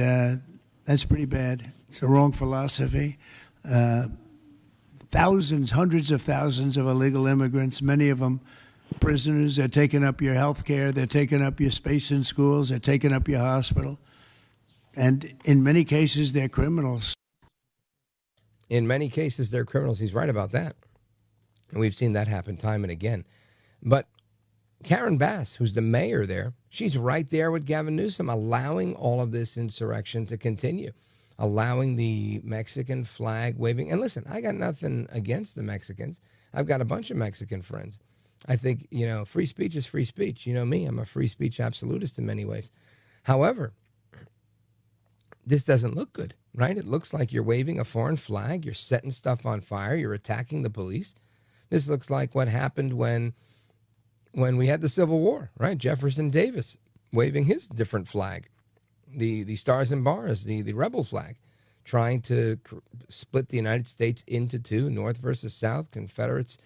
Speaker 16: that's pretty bad. It's a wrong philosophy. Thousands, hundreds of thousands of illegal immigrants, many of them prisoners. They're taking up your health care. They're taking up your space in schools. They're taking up your hospital. And in many cases, they're criminals.
Speaker 2: In many cases, they're criminals. He's right about that. And we've seen that happen time and again. But Karen Bass, who's the mayor there, she's right there with Gavin Newsom, allowing all of this insurrection to continue, allowing the Mexican flag waving. And listen, I got nothing against the Mexicans. I've got a bunch of Mexican friends. I think, you know, free speech is free speech. You know me, I'm a free speech absolutist in many ways. However, this doesn't look good, right? It looks like you're waving a foreign flag. You're setting stuff on fire. You're attacking the police. This looks like what happened when we had the Civil War, right? Jefferson Davis waving his different flag, the Stars and Bars, the rebel flag, trying to split the United States into two, North versus South, Confederates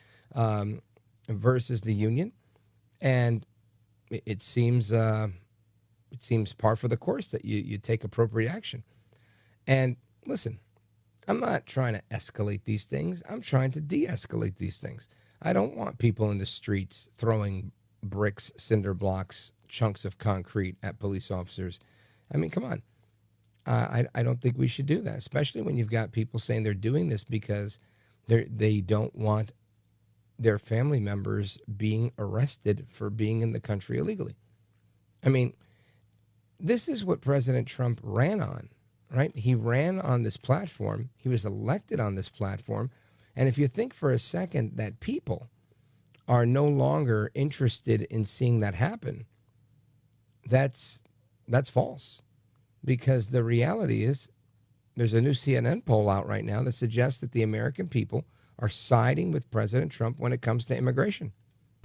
Speaker 2: versus the Union. And it seems par for the course that you take appropriate action. And listen, I'm not trying to escalate these things. I'm trying to de-escalate these things. I don't want people in the streets throwing bricks, cinder blocks, chunks of concrete at police officers. I mean, come on. I don't think we should do that, especially when you've got people saying they're doing this because they don't want their family members being arrested for being in the country illegally. I mean, this is what President Trump ran on, right? He ran on this platform. He was elected on this platform. And if you think for a second that people are no longer interested in seeing that happen, that's false. Because the reality is there's a new CNN poll out right now that suggests that the American people are siding with President Trump when it comes to immigration.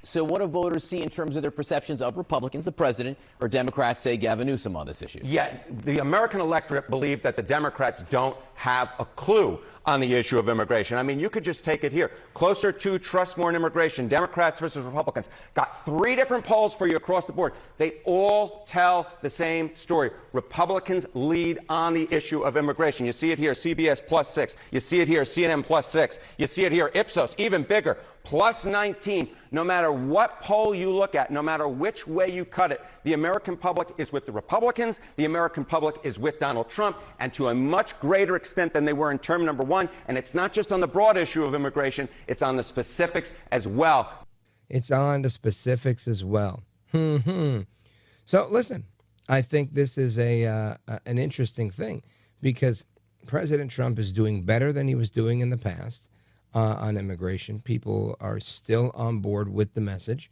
Speaker 17: So what do voters see in terms of their perceptions of Republicans, the president, or Democrats, say Gavin Newsom, on this issue?
Speaker 18: Yeah, the American electorate believe that the Democrats don't have a clue on the issue of immigration. I mean, you could just take it here. Closer to trust more in immigration, Democrats versus Republicans. Got 3 different polls for you across the board. They all tell the same story. Republicans lead on the issue of immigration. You see it here, CBS +6. You see it here, CNN +6. You see it here, Ipsos, even bigger, +19. No matter what poll you look at, no matter which way you cut it, the American public is with the Republicans, the American public is with Donald Trump, and to a much greater extent than they were in term number 1. And it's not just on the broad issue of immigration, it's on the specifics as well.
Speaker 2: It's on the specifics as well. So listen, I think this is an interesting thing because President Trump is doing better than he was doing in the past on immigration. People are still on board with the message.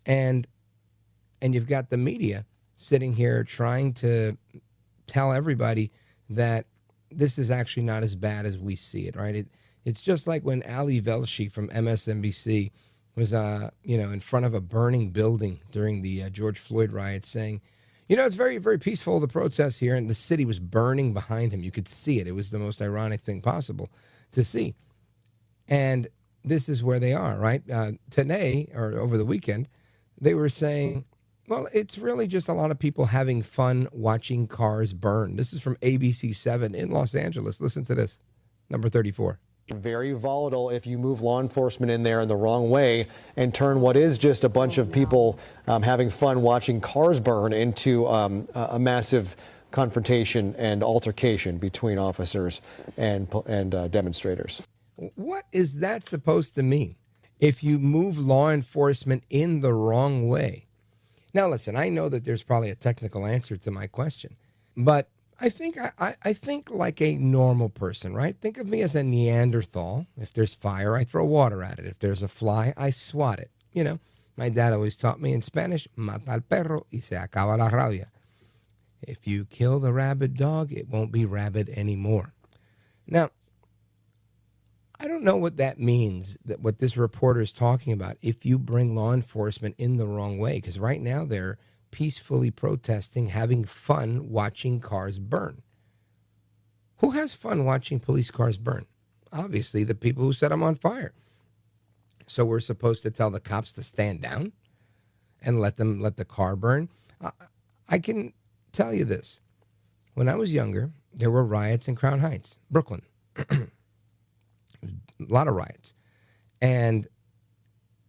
Speaker 2: And you've got the media sitting here trying to tell everybody that this is actually not as bad as we see it, right? It's just like when Ali Velshi from MSNBC was, in front of a burning building during the George Floyd riots saying, it's very, very peaceful, the protests here, and the city was burning behind him. You could see it. It was the most ironic thing possible to see. And this is where they are, right? Today, or over the weekend, they were saying, well, it's really just a lot of people having fun watching cars burn. This is from ABC7 in Los Angeles. Listen to this, number 34.
Speaker 19: Very volatile if you move law enforcement in there in the wrong way and turn what is just a bunch of people having fun watching cars burn into a massive confrontation and altercation between officers and demonstrators.
Speaker 2: What is that supposed to mean if you move law enforcement in the wrong way? Now, listen, I know that there's probably a technical answer to my question, but I think like a normal person, right? Think of me as a Neanderthal. If there's fire, I throw water at it. If there's a fly, I swat it. My dad always taught me in Spanish, mata al perro y se acaba la rabia. If you kill the rabid dog, it won't be rabid anymore. Now, I don't know what that means, that what this reporter is talking about, if you bring law enforcement in the wrong way, because right now they're peacefully protesting, having fun watching cars burn. Who has fun watching police cars burn? Obviously, the people who set them on fire. So we're supposed to tell the cops to stand down and let the car burn? I can tell you this. When I was younger, there were riots in Crown Heights, Brooklyn. A lot of riots. And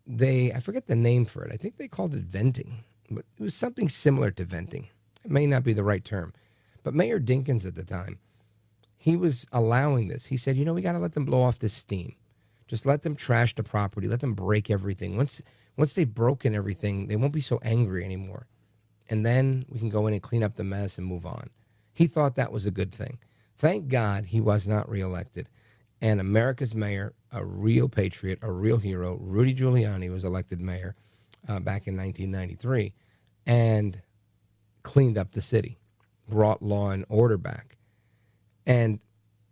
Speaker 2: I forget the name for it. I think they called it venting. But it was something similar to venting. It may not be the right term. But Mayor Dinkins at the time, he was allowing this. He said, we got to let them blow off this steam. Just let them trash the property. Let them break everything. Once they've broken everything, they won't be so angry anymore. And then we can go in and clean up the mess and move on. He thought that was a good thing. Thank God he was not reelected. And America's mayor, a real patriot, a real hero, Rudy Giuliani was elected mayor back in 1993 and cleaned up the city, brought law and order back. And,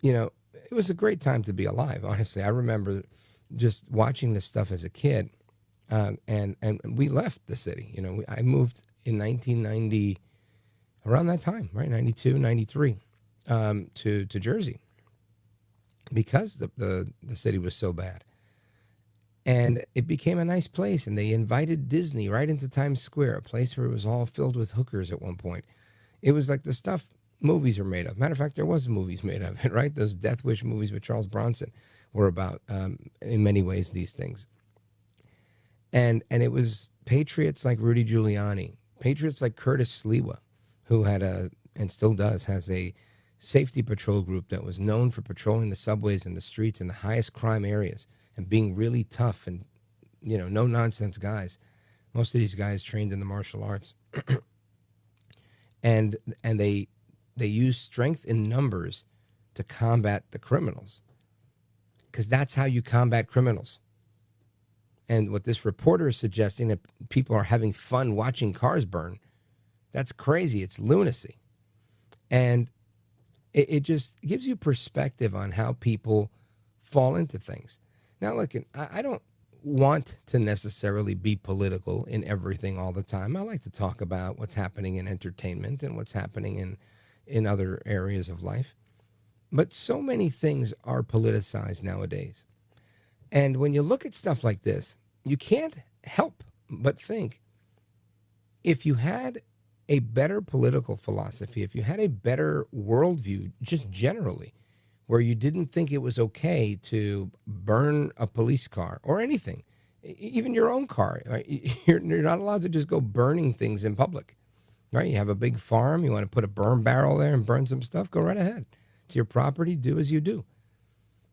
Speaker 2: it was a great time to be alive, honestly. I remember just watching this stuff as a kid, and we left the city. I moved in 1990, around that time, right, 92, 93, to Jersey, because the city was so bad. And it became a nice place, and they invited Disney right into Times Square, a place where it was all filled with hookers at one point. It was like the stuff movies are made of. Matter of fact, there was movies made of it, right? Those Death Wish movies with Charles Bronson were about, in many ways, these things. And it was patriots like Rudy Giuliani, patriots like Curtis Sliwa, who had and still does, has a safety patrol group that was known for patrolling the subways and the streets in the highest crime areas and being really tough and, no-nonsense guys. Most of these guys trained in the martial arts. and they use strength in numbers to combat the criminals, because that's how you combat criminals. And what this reporter is suggesting, that people are having fun watching cars burn, that's crazy. It's lunacy. And it just gives you perspective on how people fall into things. Now, look, I don't want to necessarily be political in everything all the time. I like to talk about what's happening in entertainment and what's happening in other areas of life. But so many things are politicized nowadays. And when you look at stuff like this, you can't help but think, if you had a better political philosophy, if you had a better worldview just generally, where you didn't think it was okay to burn a police car or anything, even your own car, right? You're not allowed to just go burning things in public, right? You have a big farm, you want to put a burn barrel there and burn some stuff, go right ahead. It's your property, do as you do.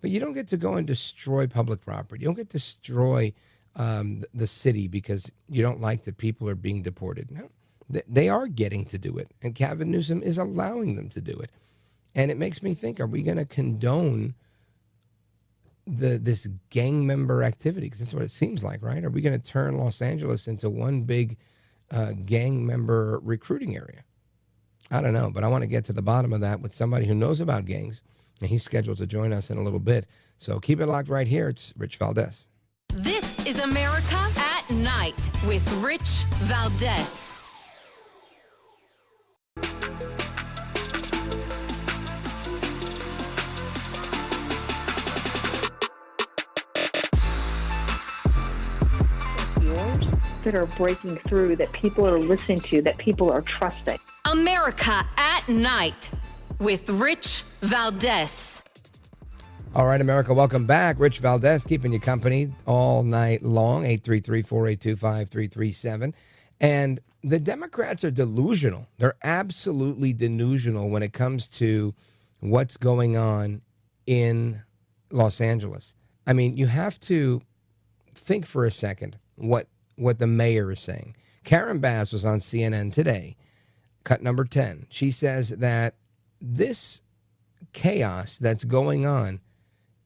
Speaker 2: But you don't get to go and destroy public property. You don't get to destroy the city because you don't like that people are being deported. No, they are getting to do it, and Gavin Newsom is allowing them to do it. And it makes me think, are we going to condone this gang member activity? Because that's what it seems like, right? Are we going to turn Los Angeles into one big gang member recruiting area? I don't know, but I want to get to the bottom of that with somebody who knows about gangs, and he's scheduled to join us in a little bit. So keep it locked right here. It's Rich Valdez.
Speaker 1: This is America at Night with Rich Valdez.
Speaker 15: That are breaking through, that people are listening to, that people are trusting.
Speaker 1: America at Night with Rich Valdez.
Speaker 2: All right, America, welcome back. Rich Valdez keeping you company all night long, 833-482-5337. And the Democrats are delusional. They're absolutely delusional when it comes to what's going on in Los Angeles. I mean, you have to think for a second what the mayor is saying. Karen Bass was on CNN today, cut number 10. She says that this chaos that's going on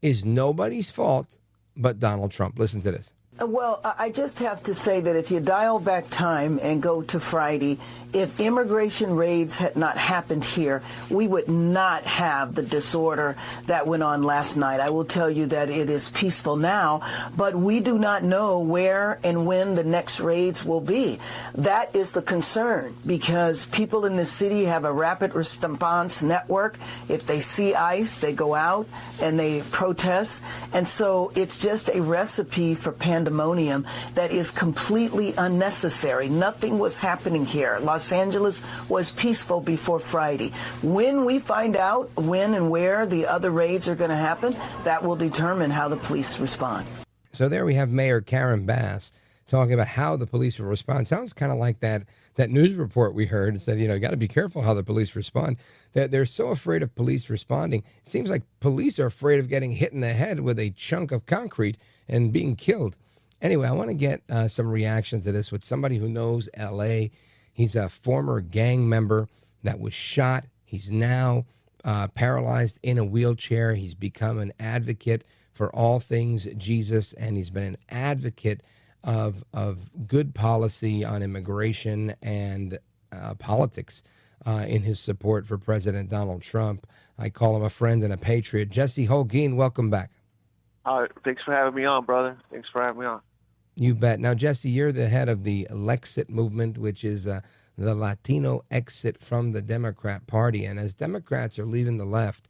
Speaker 2: is nobody's fault but Donald Trump. Listen to this.
Speaker 20: Well, I just have to say that if you dial back time and go to Friday, if immigration raids had not happened here, we would not have the disorder that went on last night. I will tell you that it is peaceful now, but we do not know where and when the next raids will be. That is the concern, because people in the city have a rapid response network. If they see ICE, they go out and they protest. And so it's just a recipe for pandemonium that is completely unnecessary. Nothing was happening here. Los Angeles was peaceful before Friday. When we find out when and where the other raids are going to happen, that will determine how the police respond.
Speaker 2: So there we have Mayor Karen Bass talking about how the police will respond. Sounds kind of like that news report we heard. It said, you got to be careful how the police respond. They're so afraid of police responding. It seems like police are afraid of getting hit in the head with a chunk of concrete and being killed. Anyway, I want to get some reaction to this with somebody who knows L.A. He's a former gang member that was shot. He's now paralyzed in a wheelchair. He's become an advocate for all things Jesus, and he's been an advocate of good policy on immigration and politics in his support for President Donald Trump. I call him a friend and a patriot. Jessie Holguin, welcome back.
Speaker 21: Thanks for having me on, brother. Thanks for having me on.
Speaker 2: You bet. Now, Jessie, you're the head of the Lexit Movement, which is the Latino exit from the Democrat Party. And as Democrats are leaving the left,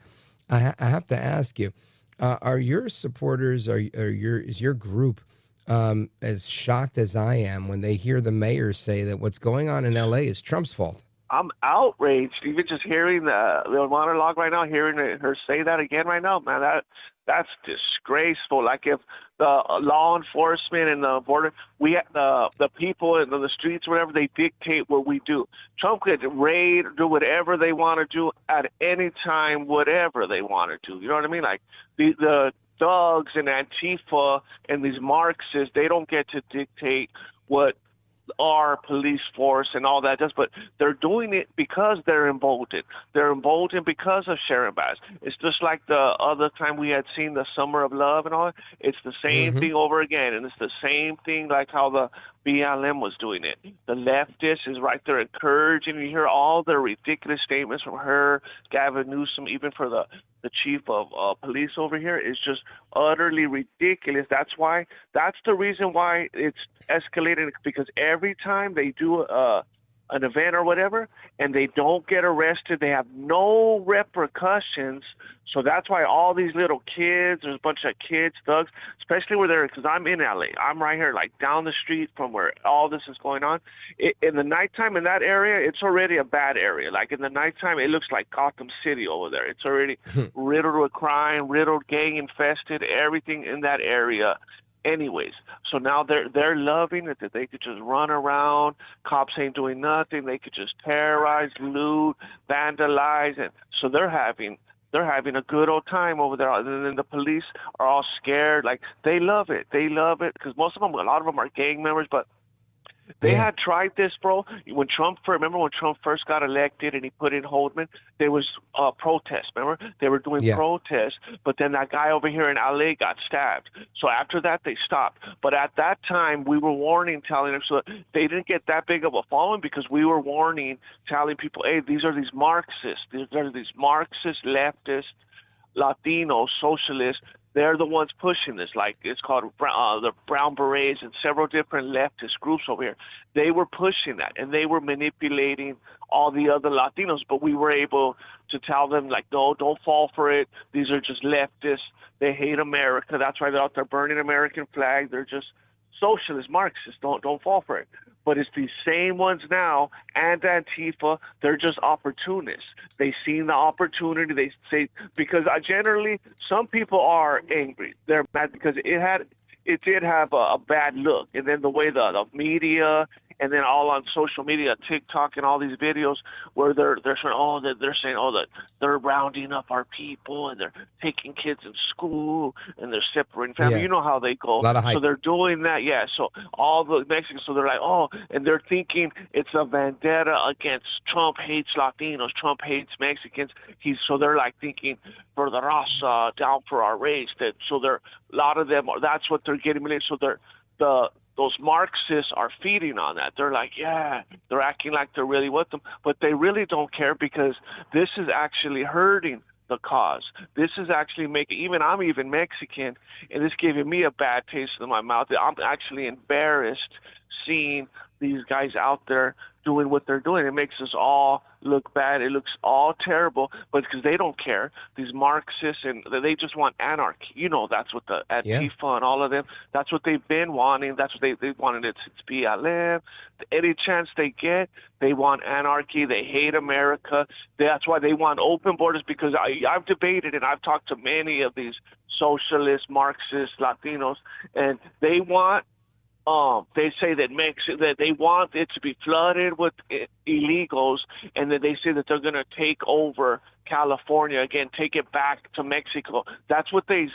Speaker 2: I have to ask you, are your supporters, is your group as shocked as I am when they hear the mayor say that what's going on in L.A. is Trump's fault?
Speaker 21: I'm outraged. Even just hearing the monologue right now, hearing her say that again right now, man, that's disgraceful. Like if the law enforcement and the border, the people in the streets, whatever, they dictate what we do. Trump could raid, do whatever they want to do at any time, whatever they want to do. You know what I mean? Like the thugs and Antifa and these Marxists, they don't get to dictate what our police force and all that does, but they're doing it because they're emboldened. They're emboldened because of Sharon Bass. It's just like the other time we had seen the Summer of Love and all that. It's the same thing over again, and it's the same thing like how the BLM was doing it. The leftist is right there encouraging. You hear all the ridiculous statements from her, Gavin Newsom, even for the chief of police over here. Is just utterly ridiculous. That's the reason why it's escalated, because every time they do an event or whatever and they don't get arrested, they have no repercussions. So that's why all these little kids, there's a bunch of kids, thugs, especially where they're, because I'm in LA. I'm right here, like down the street from where all this is going on. In the nighttime in that area, it's already a bad area. Like in the nighttime, it looks like Gotham City over there. It's already riddled with crime, riddled, gang infested, everything in that area. Anyways, so now they're loving it that they could just run around, cops ain't doing nothing, they could just terrorize, loot, vandalize, and so they're having a good old time over there. And then the police are all scared, like they love it because a lot of them are gang members, but they had tried this, bro. Remember when Trump first got elected and he put in Holguin, there was protests, remember? They were doing protests, but then that guy over here in LA got stabbed. So after that, they stopped. But at that time, we were telling them, so they didn't get that big of a following because we were telling people, hey, these are these Marxists. These are these Marxist, leftist, Latino, socialists. They're the ones pushing this, like it's called the Brown Berets and several different leftist groups over here. They were pushing that, and they were manipulating all the other Latinos, but we were able to tell them, like, no, don't fall for it. These are just leftists. They hate America. That's why they're out there burning American flag. They're just socialist Marxists. Don't fall for it. But it's these same ones now, and Antifa, they're just opportunists. They seen the opportunity. They say, because generally some people are angry. They're mad because it did have a bad look. And then the way the media, and then all on social media, TikTok and all these videos where they're saying, that they're rounding up our people and they're taking kids in school and they're separating family.
Speaker 2: Yeah.
Speaker 21: You know how they go.
Speaker 2: A lot of hype.
Speaker 21: So they're doing that, yeah. So all the Mexicans, so they're like, and they're thinking it's a vendetta against Trump hates Latinos, Trump hates Mexicans. So they're like thinking for the raza, down for our race. A lot of them, that's what they're getting. So those Marxists are feeding on that. They're like, yeah, they're acting like they're really with them, but they really don't care, because this is actually hurting the cause. This is actually making, I'm even Mexican, and it's giving me a bad taste in my mouth. I'm actually embarrassed seeing these guys out there doing what they're doing. It makes us all look bad. It looks all terrible, but because they don't care. These Marxists, and they just want anarchy. That's what the Antifa and all of them, that's what they've been wanting. That's what they wanted it since BLM. Any chance they get, they want anarchy. They hate America. That's why they want open borders, because I've debated and I've talked to many of these socialist, Marxist, Latinos, and they want they say that they want it to be flooded with illegals, and that they say that they're going to take over California again, take it back to Mexico. That's what these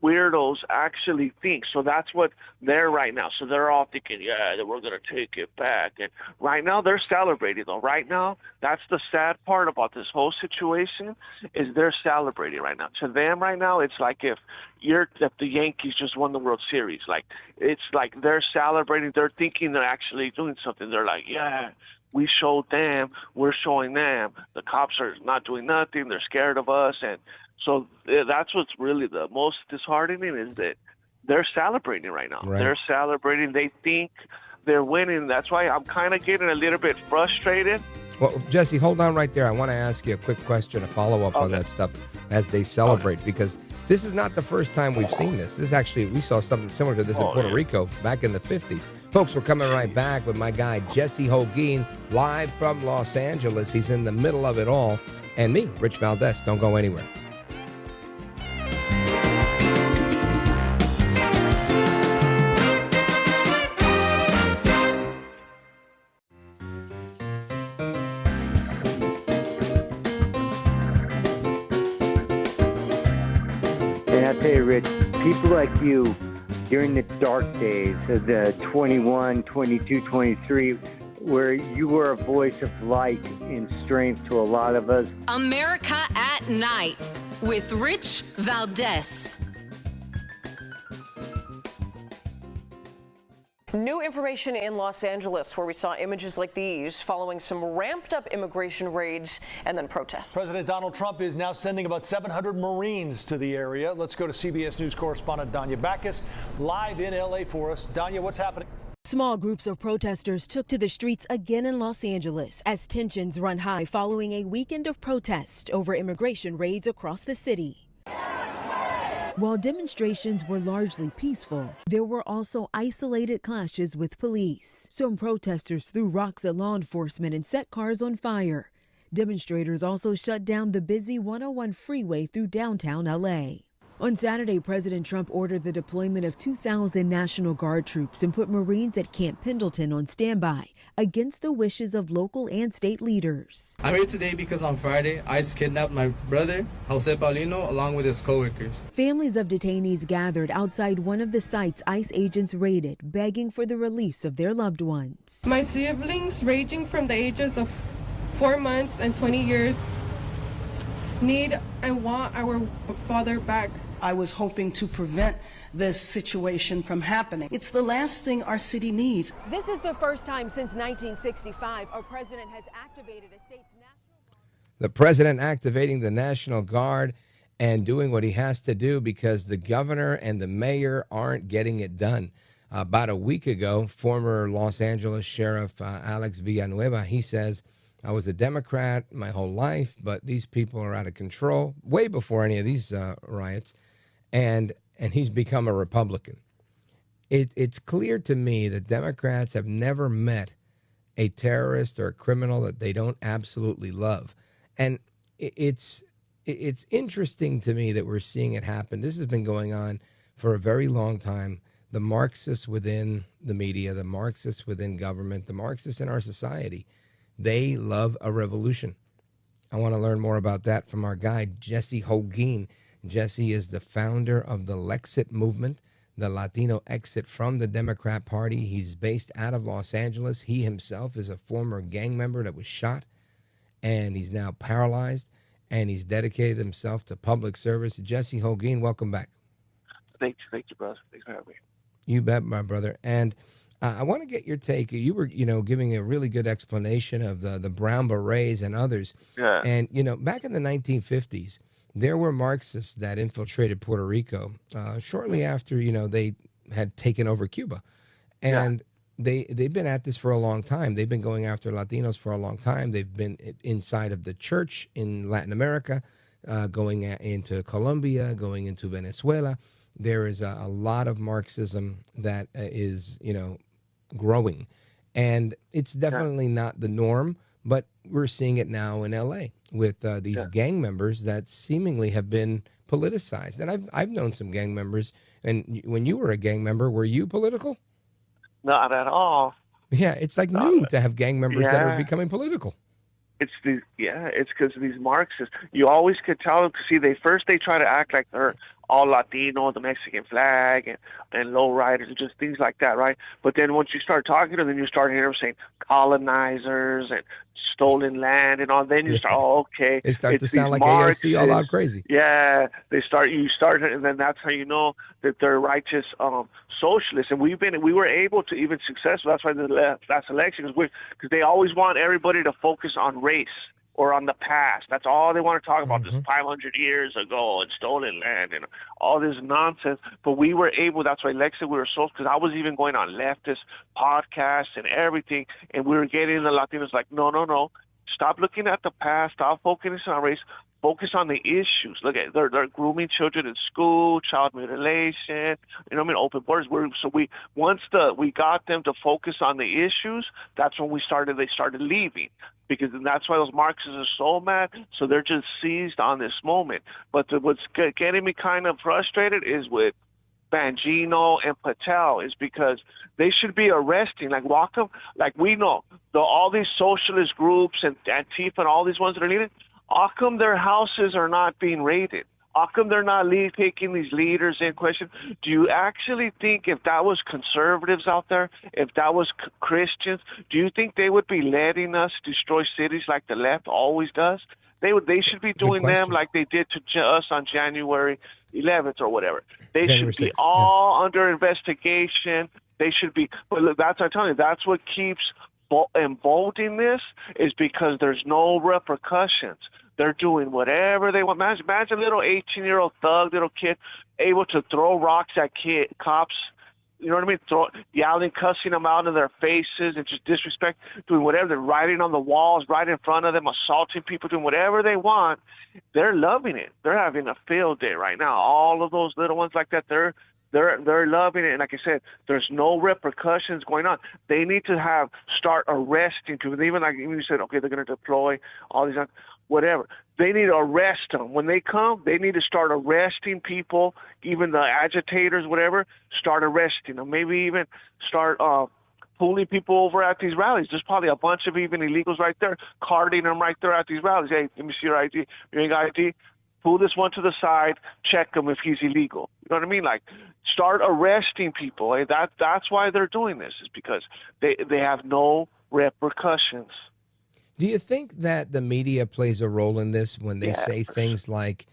Speaker 21: weirdos actually think. So that's what they're right now. So they're all thinking, yeah, that we're going to take it back. And right now they're celebrating, though. Right now, that's the sad part about this whole situation, is they're celebrating right now. To them right now, it's like if the Yankees just won the World Series. Like, it's like they're celebrating. They're thinking they're actually doing something. They're like, yeah, we showed them. We're showing them. The cops are not doing nothing. They're scared of us. And so that's what's really the most disheartening, is that they're celebrating right now.
Speaker 2: Right.
Speaker 21: They're celebrating. They think they're winning. That's why I'm kind of getting a little bit frustrated.
Speaker 2: Well, Jesse, hold on right there. I want to ask you a quick question, a follow-up on that stuff as they celebrate, because this is not the first time we've seen this. This is actually, we saw something similar to this in Puerto Rico back in the 50s. Folks, we're coming right back with my guy, Jessie Holguin, live from Los Angeles. He's in the middle of it all. And me, Rich Valdez. Don't go anywhere.
Speaker 3: And I'll tell you, Rich, people like you during the dark days of the 21, 22, 23, where you were a voice of light and strength to a lot of us.
Speaker 1: America at Night with Rich Valdez.
Speaker 9: New information in Los Angeles, where we saw images like these following some ramped up immigration raids and then protests.
Speaker 10: President Donald Trump is now sending about 700 Marines to the area. Let's go to CBS News correspondent Danya Backus live in LA for us. Danya, what's happening?
Speaker 11: Small groups of protesters took to the streets again in Los Angeles as tensions run high following a weekend of protest over immigration raids across the city. While demonstrations were largely peaceful, there were also isolated clashes with police. Some protesters threw rocks at law enforcement and set cars on fire. Demonstrators also shut down the busy 101 freeway through downtown LA. On Saturday, President Trump ordered the deployment of 2,000 National Guard troops and put Marines at Camp Pendleton on standby against the wishes of local and state leaders.
Speaker 12: I'm here today because on Friday, ICE kidnapped my brother, Jose Paulino, along with his coworkers.
Speaker 11: Families of detainees gathered outside one of the sites ICE agents raided, begging for the release of their loved ones.
Speaker 13: My siblings, ranging from the ages of 4 months and 20 years, need and want our father back.
Speaker 14: I was hoping to prevent this situation from happening. It's the last thing our city needs.
Speaker 11: This is the first time since 1965 our president has activated a state's national...
Speaker 2: The president activating the National Guard and doing what he has to do because the governor and the mayor aren't getting it done. About a week ago, former Los Angeles Sheriff Alex Villanueva, he says, I was a Democrat my whole life, but these people are out of control, way before any of these riots, and he's become a Republican. It's clear to me that Democrats have never met a terrorist or a criminal that they don't absolutely love. And it's interesting to me that we're seeing it happen. This has been going on for a very long time. The Marxists within the media, the Marxists within government, the Marxists in our society, they love a revolution. I want to learn more about that from our guy, Jessie Holguin. Jessie is the founder of the Lexit Movement, the Latino exit from the Democrat Party. He's based out of Los Angeles. He himself is a former gang member that was shot, and he's now paralyzed, and he's dedicated himself to public service. Jessie Holguin, welcome back.
Speaker 21: Thank you, brother. Thanks for having me.
Speaker 2: You bet, my brother. And I want to get your take. You were, giving a really good explanation of the Brown Berets and others.
Speaker 21: Yeah.
Speaker 2: And, back in the 1950s, there were Marxists that infiltrated Puerto Rico shortly after, they had taken over Cuba. And they've been at this for a long time. They've been going after Latinos for a long time. They've been inside of the church in Latin America, going into Colombia, going into Venezuela. There is a lot of Marxism that is, growing. And it's definitely not the norm, but we're seeing it now in L.A. with these gang members that seemingly have been politicized. And I've known some gang members. And when you were a gang member, were you political?
Speaker 21: Not at all.
Speaker 2: Yeah, it's like new to have gang members that are becoming political.
Speaker 21: It's because of these Marxists. You always could tell them, see, they try to act like they're all Latino, the Mexican flag, and lowriders, and just things like that, right? But then once you start talking to them, then you start hearing them saying colonizers and stolen land and all. Then you start, okay.
Speaker 2: They start to sound like AOC all out crazy.
Speaker 21: Yeah, you start, and then that's how you know that they're righteous socialists. And we were able to even successful. That's why the last election, because they always want everybody to focus on race or on the past. That's all they want to talk about, this 500 years ago and stolen land and all this nonsense. But we were able, that's why Lexit, we were so, because I was even going on leftist podcasts and everything, and we were getting the Latinos like, no, stop looking at the past, stop focusing on race, focus on the issues. Look at they're grooming children in school, child mutilation, open borders. Once we got them to focus on the issues, that's when they started leaving. Because that's why those Marxists are so mad. So they're just seized on this moment. But what's getting me kind of frustrated is with Bangino and Patel, is because they should be arresting, like Wacom, like we know, all these socialist groups and Antifa and all these ones that are leading, how come their houses are not being raided? How come they're not taking these leaders in question? Do you actually think if that was conservatives out there, if that was Christians, do you think they would be letting us destroy cities like the left always does? They should be doing them like they did to us on January 11th or whatever. They should be all under investigation. They should be. But look, I'm telling you, that's what keeps emboldening this, is because there's no repercussions. They're doing whatever they want. Imagine a little 18-year-old thug, little kid, able to throw rocks at cops. You know what I mean? Yelling, cussing them out in their faces, and just disrespect, doing whatever. They're writing on the walls right in front of them, assaulting people, doing whatever they want. They're loving it. They're having a field day right now. All of those little ones like that, they're loving it. And like I said, there's no repercussions going on. They need to start arresting people. Even you said, okay, they're going to deploy all these, whatever. They need to arrest them. When they come, they need to start arresting people, even the agitators, whatever, start arresting them. Maybe even start pulling people over at these rallies. There's probably a bunch of even illegals right there, carding them right there at these rallies. Hey, let me see your ID. You ain't got ID? Pull this one to the side, check him if he's illegal. You know what I mean? Like, start arresting people. That's why they're doing this, is because they have no repercussions.
Speaker 2: Do you think that the media plays a role in this when they say things like,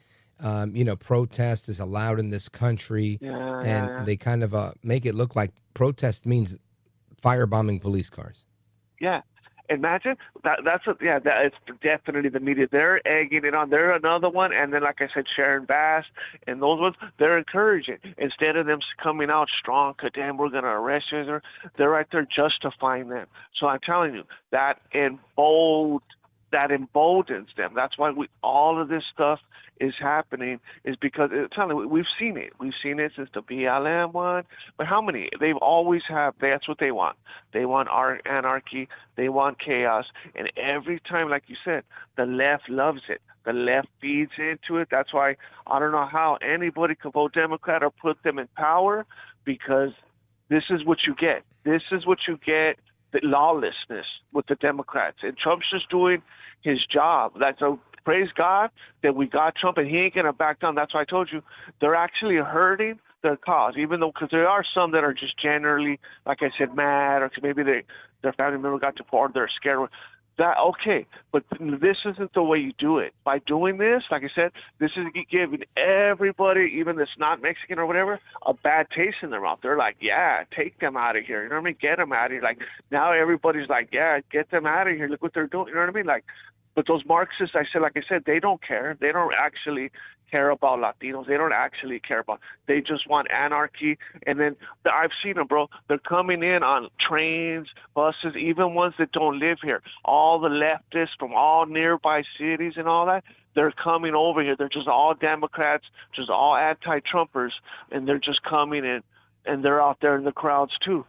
Speaker 2: protest is allowed in this country, and they kind of make it look like protest means firebombing police cars? Yeah.
Speaker 21: Imagine it's definitely the media. They're egging it on. They're another one. And then, like I said, Sharon Bass and those ones, they're encouraging. Instead of them coming out strong, damn, we're going to arrest you, they're right there justifying them. So I'm telling you, that emboldens them. That's why all of this stuff is happening, is because we've seen it. We've seen it since the BLM one. But how many? They've always that's what they want. They want anarchy. They want chaos. And every time, like you said, the left loves it. The left feeds into it. That's why I don't know how anybody could vote Democrat or put them in power, because this is what you get. This is what you get. The lawlessness with the Democrats. And Trump's just doing his job. Praise God that we got Trump, and he ain't going to back down. That's why I told you, they're actually hurting their cause, even though, because there are some that are just generally, like I said, mad, or maybe their family member got deported, they're scared. That okay, but this isn't the way you do it. By doing this, like I said, this is giving everybody, even that's not Mexican or whatever, a bad taste in their mouth. They're like, yeah, take them out of here. You know what I mean? Get them out of here. Like now everybody's like, yeah, get them out of here. Look what they're doing. You know what I mean? Like, but those Marxists, like I said, they don't care. They don't actually care about Latinos. They don't actually care about. They just want anarchy. And then I've seen them, bro. They're coming in on trains, buses, even ones that don't live here. All the leftists from all nearby cities and all that, they're coming over here. They're just all Democrats, just all anti-Trumpers, and they're just coming in, and they're out there in the crowds too.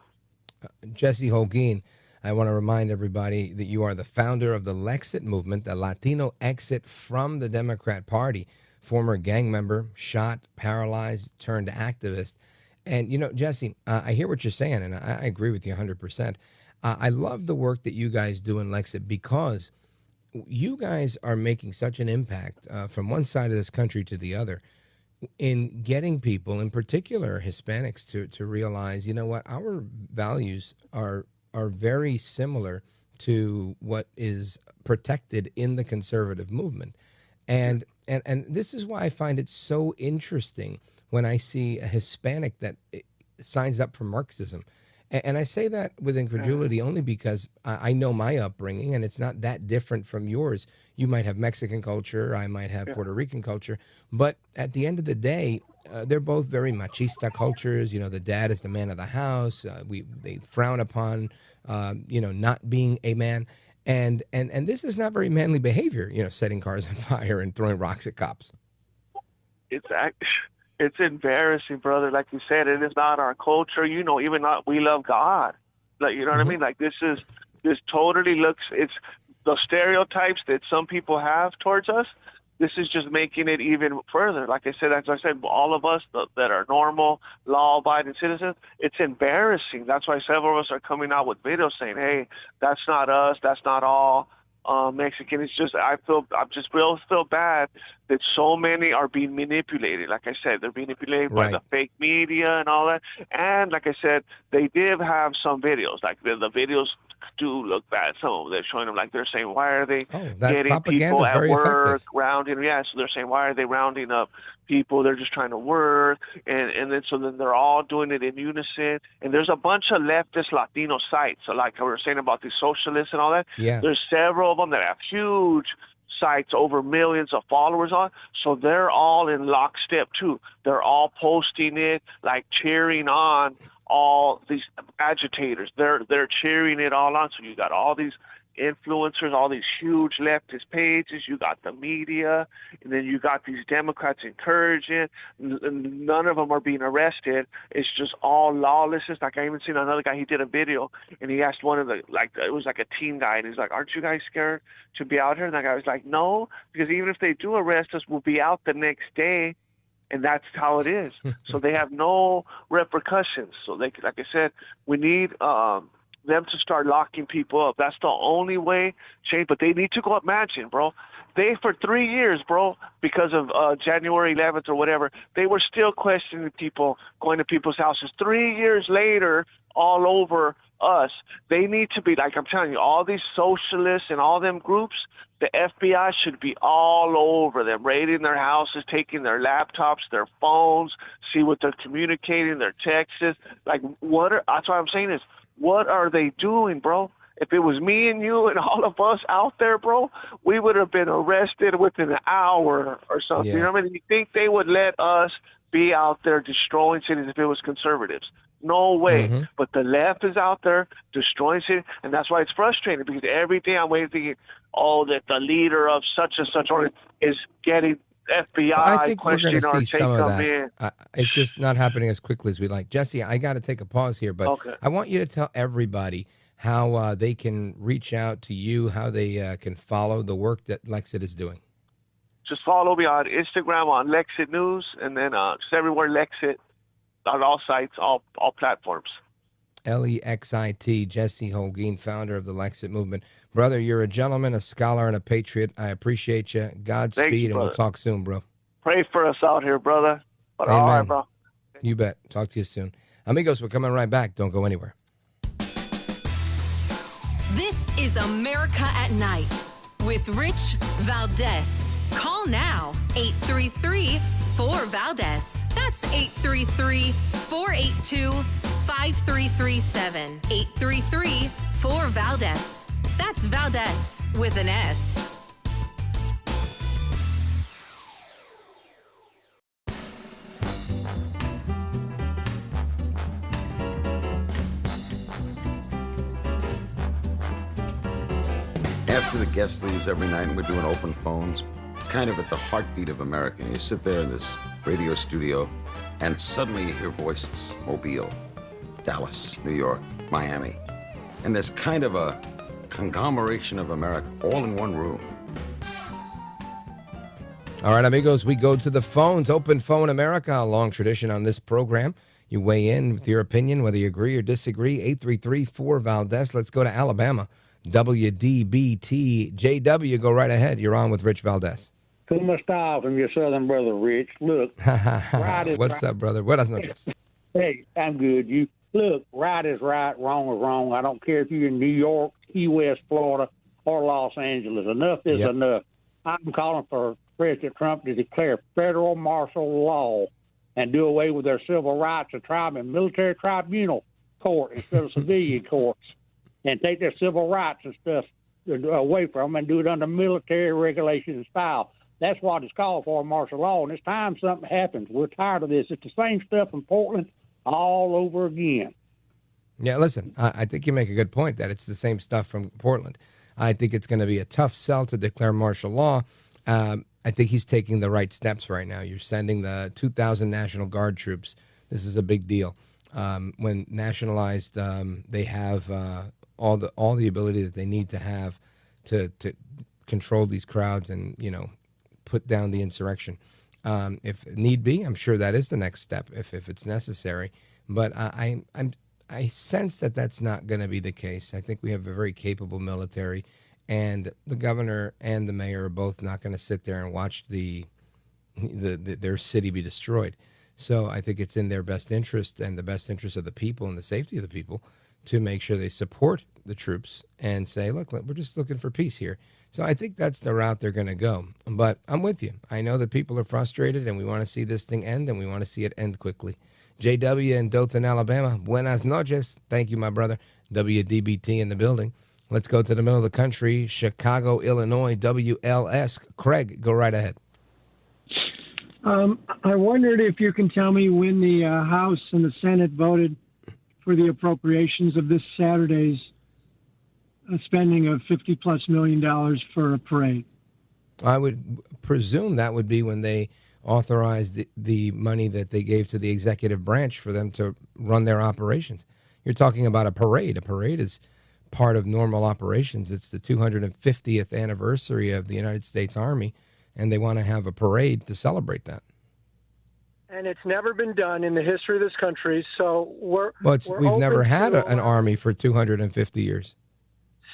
Speaker 2: Jessie Holguin, I want to remind everybody that you are the founder of the Lexit Movement, the Latino exit from the Democrat Party. Former gang member, shot, paralyzed, turned activist. And, you know, Jessie, I hear what you're saying, and I agree with you 100%. I love the work that you guys do in Lexit because you guys are making such an impact from one side of this country to the other in getting people, in particular Hispanics, to realize, you know what, our values are very similar to what is protected in the conservative movement. And this is why I find it so interesting when I see a Hispanic that signs up for Marxism. And I say that with incredulity only because I know my upbringing, and it's not that different from yours. You might have Mexican culture, I might have Puerto Rican culture, but at the end of the day, they're both very machista cultures. You know, the dad is the man of the house. They frown upon, not being a man. And this is not very manly behavior, setting cars on fire and throwing rocks at cops.
Speaker 21: It's embarrassing, brother. Like you said, it is not our culture. Even not, we love God. Like, you know what I mean? Like this totally looks, it's the stereotypes that some people have towards us. This is just making it even further. Like I said, as I said, all of us that are normal, law-abiding citizens, it's embarrassing. That's why several of us are coming out with videos saying, hey, that's not us. That's not all Mexican. It's just, I just feel bad that so many are being manipulated. Like I said, they're being manipulated by the fake media and all that. And like I said, they did have some videos. Like the videos do look bad. Some of them, they're showing them like they're saying, why are they getting people at work, rounding? Yeah, so they're saying, why are they rounding up people? They're just trying to work, and then they're all doing it in unison. And there's a bunch of leftist Latino sites. So like I was saying about the socialists and all that. Yeah. There's several of them that have huge sites, over millions of followers on. So they're all in lockstep too. They're all posting it, like cheering on all these agitators. They're cheering it all on. So you got all these influencers, all these huge leftist pages. You got the media, and then you got these Democrats encouraging. None of them are being arrested. It's just all lawlessness. Like I even seen another guy. He did a video, and he asked one of the it was like a teen guy, and he's like, "Aren't you guys scared to be out here?" And that guy was like, "No, because even if they do arrest us, we'll be out the next day." And that's how it is. So they have no repercussions. So like I said, we need them to start locking people up. That's the only way change. But they need to go. Imagine, bro. They, for 3 years, bro, because of January 11th or whatever, they were still questioning people, going to people's houses. 3 years later, all over us. They need to be, like I'm telling you, all these socialists and all them groups, the FBI should be all over them, raiding their houses, taking their laptops, their phones, see what they're communicating, their texts. Like, that's what I'm saying is, what are they doing, bro? If it was me and you and all of us out there, bro, we would have been arrested within an hour or something. Yeah. You know what I mean? You think they would let us be out there destroying cities if it was conservatives? No way. Mm-hmm. But the left is out there destroying cities, and that's why it's frustrating, because every day I'm waiting thinking, that the leader of such and such is getting FBI
Speaker 2: I think we're going to see some of that. It's just not happening as quickly as we like. Jesse, I got to take a pause here, but I want you to tell everybody how they can reach out to you, how they can follow the work that Lexit is doing.
Speaker 21: Just follow me on Instagram on Lexit News, and then just everywhere Lexit, on all sites, all platforms.
Speaker 2: Lexit, Jessie Holguin, founder of the Lexit Movement. Brother, you're a gentleman, a scholar, and a patriot. I appreciate you. Godspeed, and we'll talk soon, bro.
Speaker 21: Pray for us out here, brother. But
Speaker 2: Amen.
Speaker 21: All right, bro.
Speaker 2: You bet. Talk to you soon. Amigos, we're coming right back. Don't go anywhere.
Speaker 1: This is America at Night with Rich Valdez. Call now, 833-4VALDEZ. That's 833-482-5337. 833-4VALDEZ. That's Valdez with an S.
Speaker 4: After the guest leaves every night and we're doing open phones, kind of at the heartbeat of America. And you sit there in this radio studio and suddenly you hear voices. Mobile, Dallas, New York, Miami. And there's kind of a conglomeration of America all in one room.
Speaker 2: All right, amigos, we go to the phones. Open Phone America, a long tradition on this program. You weigh in with your opinion, whether you agree or disagree. 833-4VALDEZ. Let's go to Alabama. WDBT. JW, go right ahead. You're on with Rich Valdez.
Speaker 22: Como está from your southern brother, Rich? Look, right is
Speaker 2: What's
Speaker 22: right.
Speaker 2: up, brother? Buenas noches.
Speaker 22: Hey, I'm good. You look, right is right, wrong is wrong. I don't care if you're in New York, Key West, Florida, or Los Angeles. Enough is enough. I'm calling for President Trump to declare federal martial law and do away with their civil rights and try them in military tribunal court instead of civilian courts, and take their civil rights and stuff away from them and do it under military regulation and style. That's what it's called for, martial law, and it's time something happens. We're tired of this. It's the same stuff in Portland all over again.
Speaker 2: Yeah, listen, I think you make a good point that it's the same stuff from Portland. I think it's going to be a tough sell to declare martial law. I think he's taking the right steps right now. You're sending the 2,000 National Guard troops. This is a big deal. When nationalized, they have all the ability that they need to have to control these crowds and, you know, put down the insurrection. If need be, I'm sure that is the next step if it's necessary. But I sense that that's not going to be the case. I think we have a very capable military, and the governor and the mayor are both not going to sit there and watch their city be destroyed. So I think it's in their best interest and the best interest of the people and the safety of the people to make sure they support the troops and say, look, we're just looking for peace here. So I think that's the route they're going to go. But I'm with you. I know that people are frustrated, and we want to see this thing end, and we want to see it end quickly. JW in Dothan, Alabama. Buenas noches. Thank you, my brother. WDBT in the building. Let's go to the middle of the country. Chicago, Illinois, WLS. Craig, go right ahead.
Speaker 23: I wondered if you can tell me when the House and the Senate voted for the appropriations of this Saturday's spending of $50+ million for a parade.
Speaker 2: I would presume that would be when they authorized the money that they gave to the executive branch for them to run their operations. You're talking about a parade. A parade is part of normal operations. It's the 250th anniversary of the United States Army, and they want to have a parade to celebrate that.
Speaker 23: And it's never been done in the history of this country, so
Speaker 2: we've never had an army for 250 years.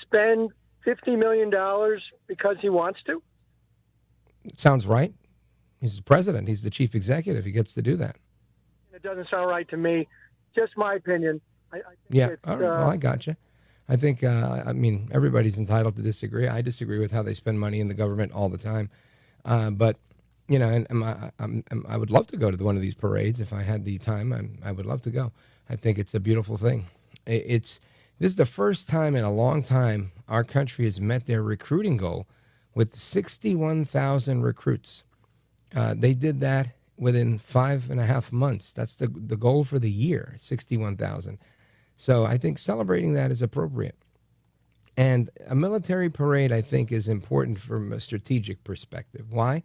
Speaker 23: Spend $50 million because he wants to?
Speaker 2: It sounds right. He's the president. He's the chief executive. He gets to do that.
Speaker 23: It doesn't sound right to me. Just my opinion. I
Speaker 2: think all right. Well, I got you. I think, everybody's entitled to disagree. I disagree with how they spend money in the government all the time. But, you know, and I would love to go to one of these parades. If I had the time, I would love to go. I think it's a beautiful thing. This is the first time in a long time our country has met their recruiting goal with 61,000 recruits. They did that within 5.5 months. That's the goal for the year, 61,000. So I think celebrating that is appropriate. And a military parade, I think, is important from a strategic perspective. Why?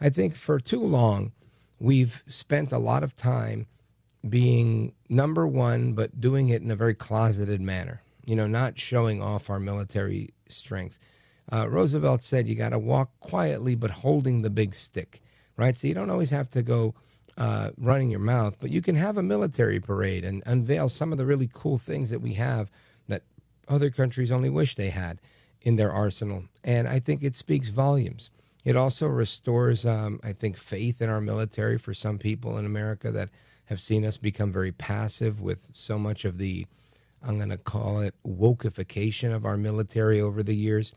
Speaker 2: I think for too long, we've spent a lot of time being number one, but doing it in a very closeted manner, you know, not showing off our military strength. Roosevelt said you got to walk quietly, but holding the big stick, right? So you don't always have to go running your mouth, but you can have a military parade and unveil some of the really cool things that we have that other countries only wish they had in their arsenal. And I think it speaks volumes. It also restores, I think, faith in our military for some people in America that have seen us become very passive with so much of the I'm going to call it wokeification of our military over the years,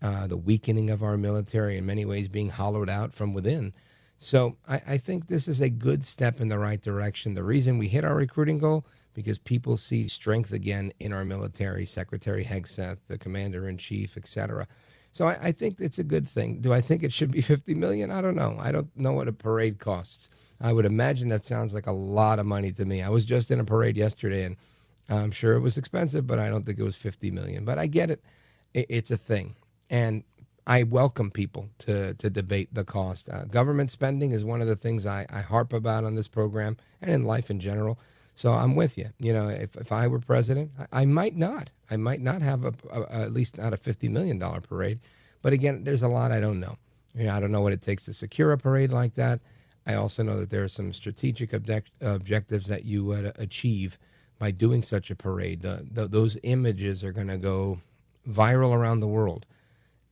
Speaker 2: the weakening of our military, in many ways being hollowed out from within. So I think this is a good step in the right direction. The reason we hit our recruiting goal, because people see strength again in our military, Secretary Hegseth, the Commander-in-Chief, et cetera. So I think it's a good thing. Do I think it should be $50 million? I don't know. I don't know what a parade costs. I would imagine that sounds like a lot of money to me. I was just in a parade yesterday, and I'm sure it was expensive, but I don't think it was $50 million. But I get it. It's a thing. And I welcome people to debate the cost. Government spending is one of the things I harp about on this program and in life in general. So I'm with you. You know, if I were president, I might not. I might not have at least not a $50 million parade. But again, there's a lot I don't know. You know, I don't know what it takes to secure a parade like that. I also know that there are some strategic objectives that you would achieve by doing such a parade. Those images are going to go viral around the world.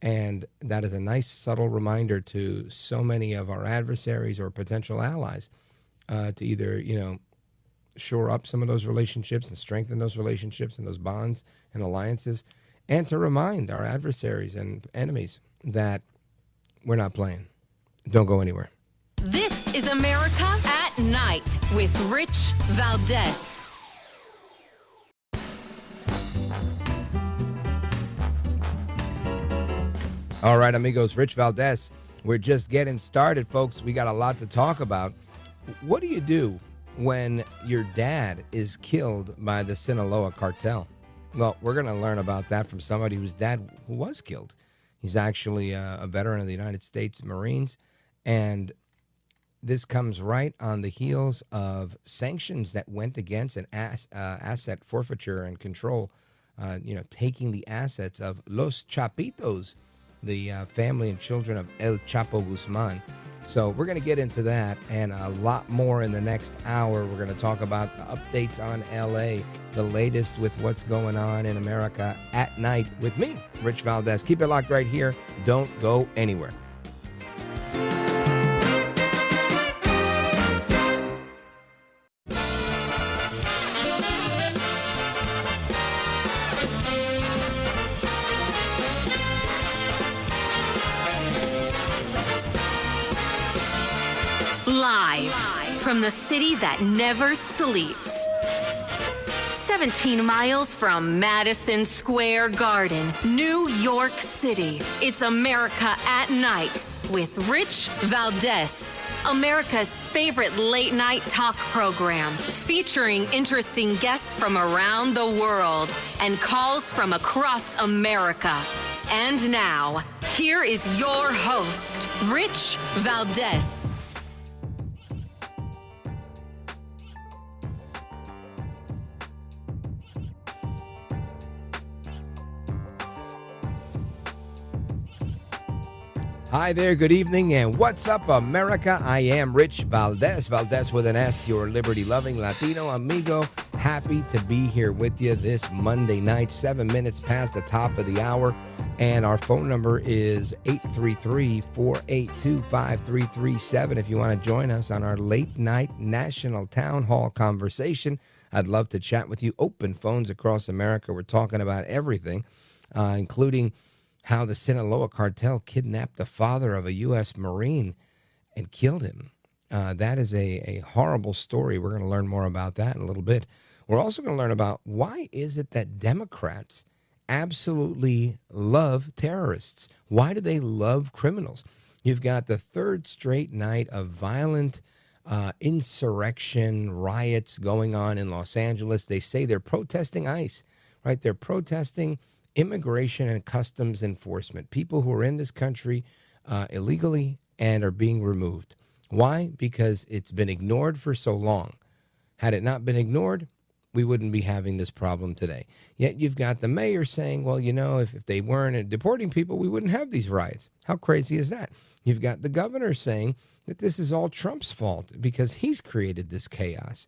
Speaker 2: And that is a nice, subtle reminder to so many of our adversaries or potential allies to either, you know, shore up some of those relationships and strengthen those relationships and those bonds and alliances, and to remind our adversaries and enemies that we're not playing. Don't go anywhere.
Speaker 1: This is America at Night with Rich Valdez.
Speaker 2: All right, amigos, Rich Valdez. We're just getting started, folks. We got a lot to talk about. What do you do when your dad is killed by the Sinaloa cartel? Well, we're going to learn about that from somebody whose dad was killed. He's actually a veteran of the United States Marines, and this comes right on the heels of sanctions that went against an asset forfeiture and control, taking the assets of Los Chapitos, the family and children of El Chapo Guzman. So we're going to get into that and a lot more in the next hour. We're going to talk about the updates on L.A., the latest with what's going on in America at night with me, Rich Valdez. Keep it locked right here. Don't go anywhere.
Speaker 1: Live from the city that never sleeps. 17 miles from Madison Square Garden, New York City. It's America at Night with Rich Valdez. America's favorite late night talk program, featuring interesting guests from around the world and calls from across America. And now, here is your host, Rich Valdez.
Speaker 2: Hi there, good evening, and what's up, America? I am Rich Valdez, Valdez with an S, your liberty-loving Latino amigo. Happy to be here with you this Monday night, 7 minutes past the top of the hour, and our phone number is 833-482-5337 if you want to join us on our late-night national town hall conversation. I'd love to chat with you. Open phones across America. We're talking about everything, including how the Sinaloa cartel kidnapped the father of a U.S. Marine and killed him. That is a horrible story. We're going to learn more about that in a little bit. We're also going to learn about why is it that Democrats absolutely love terrorists? Why do they love criminals? You've got the third straight night of violent insurrection riots going on in Los Angeles. They say they're protesting ICE, right? They're protesting immigration and customs enforcement, people who are in this country illegally and are being removed. Why? Because it's been ignored for so long. Had it not been ignored, we wouldn't be having this problem today. Yet you've got the mayor saying, well, you know, if they weren't deporting people, we wouldn't have these riots. How crazy is that? You've got the governor saying that this is all Trump's fault because he's created this chaos.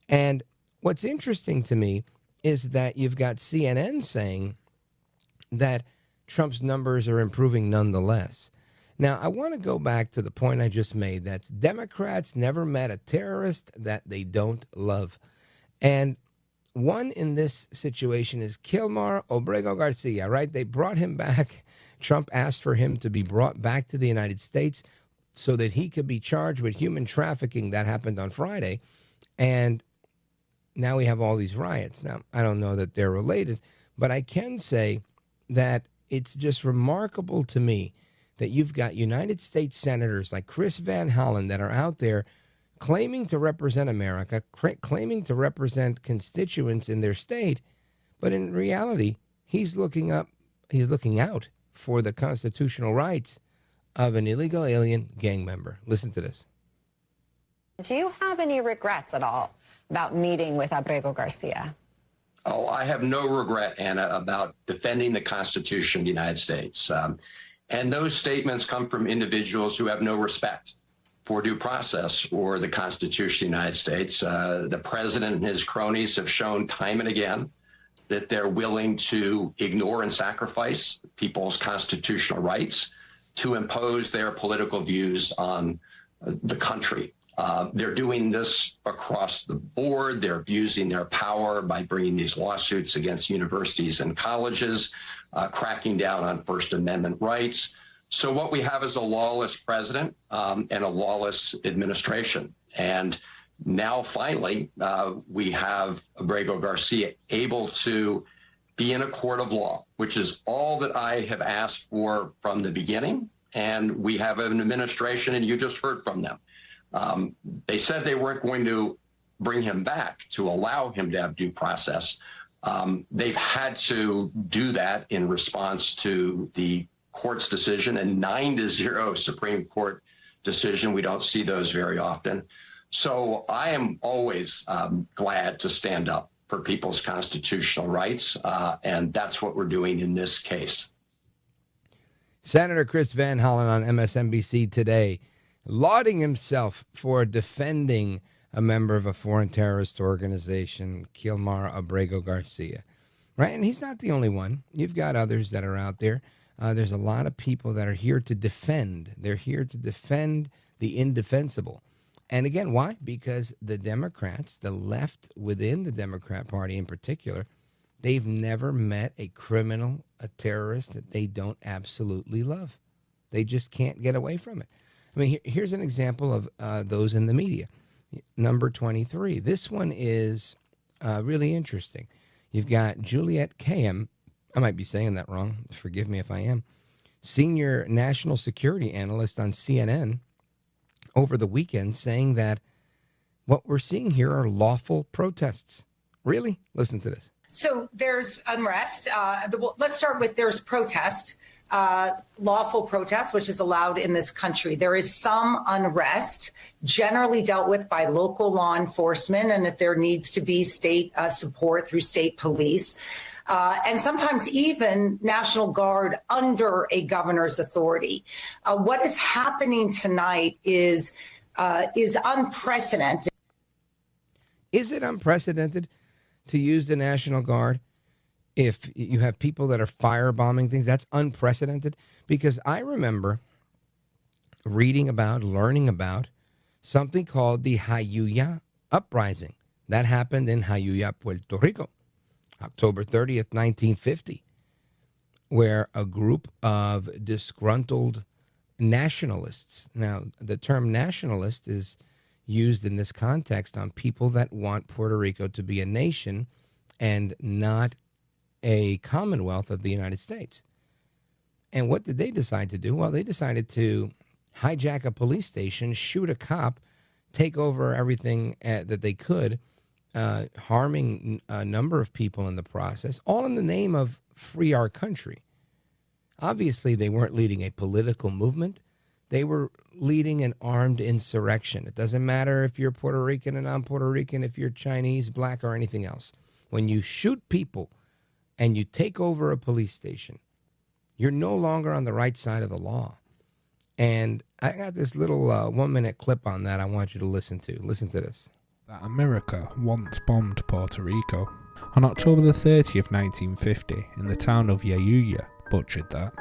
Speaker 2: And what's interesting to me is that you've got CNN saying that Trump's numbers are improving nonetheless. Now, I want to go back to the point I just made, that Democrats never met a terrorist that they don't love. And One in this situation is Kilmar Obrego Garcia, right? They brought him back. Trump asked for him to be brought back to the United States so that he could be charged with human trafficking. That happened on Friday. And now we have all these riots. Now, I don't know that they're related, but I can say that it's just remarkable to me that you've got United States senators like Chris Van Hollen that are out there claiming to represent America, claiming to represent constituents in their state, but in reality, he's looking out for the constitutional rights of an illegal alien gang member. Listen to this.
Speaker 5: Do you have any regrets at all about meeting with Abrego Garcia?
Speaker 6: Oh, I have no regret, Anna, about defending the Constitution of the United States. And those statements come from individuals who have no respect for due process or the Constitution of the United States. The president and his cronies have shown time and again that they're willing to ignore and sacrifice people's constitutional rights to impose their political views on the country. They're doing this across the board. They're abusing their power by bringing these lawsuits against universities and colleges, cracking down on First Amendment rights. So what we have is a lawless president and a lawless administration. And now, finally, we have Abrego Garcia able to be in a court of law, which is all that I have asked for from the beginning. And we have an administration, and you just heard from them. They said they weren't going to bring him back to allow him to have due process. They've had to do that in response to the court's decision, a 9-0 Supreme Court decision. We don't see those very often. So I am always glad to stand up for people's constitutional rights, and that's what we're doing in this case.
Speaker 2: Senator Chris Van Hollen on MSNBC today, lauding himself for defending a member of a foreign terrorist organization, Kilmar Abrego Garcia. Right? And he's not the only one. You've got others that are out there. There's a lot of people that are here to defend. They're here to defend the indefensible. And again, why? Because the Democrats, the left within the Democrat Party in particular, they've never met a criminal, a terrorist that they don't absolutely love. They just can't get away from it. I mean, here's an example of those in the media. Number 23. This one is really interesting. You've got Juliette Kayyem. I might be saying that wrong. Forgive me if I am. Senior national security analyst on CNN over the weekend saying that what we're seeing here are lawful protests. Really? Listen to this.
Speaker 8: So there's unrest. Let's start with there's protest, lawful protest, which is allowed in this country. There is some unrest generally dealt with by local law enforcement, and if there needs to be state support through state police. And sometimes even National Guard under a governor's authority. What is happening tonight is unprecedented.
Speaker 2: Is it unprecedented to use the National Guard if you have people that are firebombing things? That's unprecedented, because I remember reading about, learning about something called the Jayuya Uprising. That happened in Jayuya, Puerto Rico, October 30th, 1950, where a group of disgruntled nationalists. Now, the term nationalist is used in this context on people that want Puerto Rico to be a nation and not a commonwealth of the United States. And what did they decide to do? Well, they decided to hijack a police station, shoot a cop, take over everything that they could, harming a number of people in the process, all in the name of free our country. Obviously, they weren't leading a political movement. They were leading an armed insurrection. It doesn't matter if you're Puerto Rican or non-Puerto Rican, if you're Chinese, black, or anything else. When you shoot people and you take over a police station, you're no longer on the right side of the law. And I got this little 1-minute clip on that I want you to listen to. Listen to this.
Speaker 24: That America once bombed Puerto Rico. On October the 30th, 1950, in the town of Jayuya, butchered that,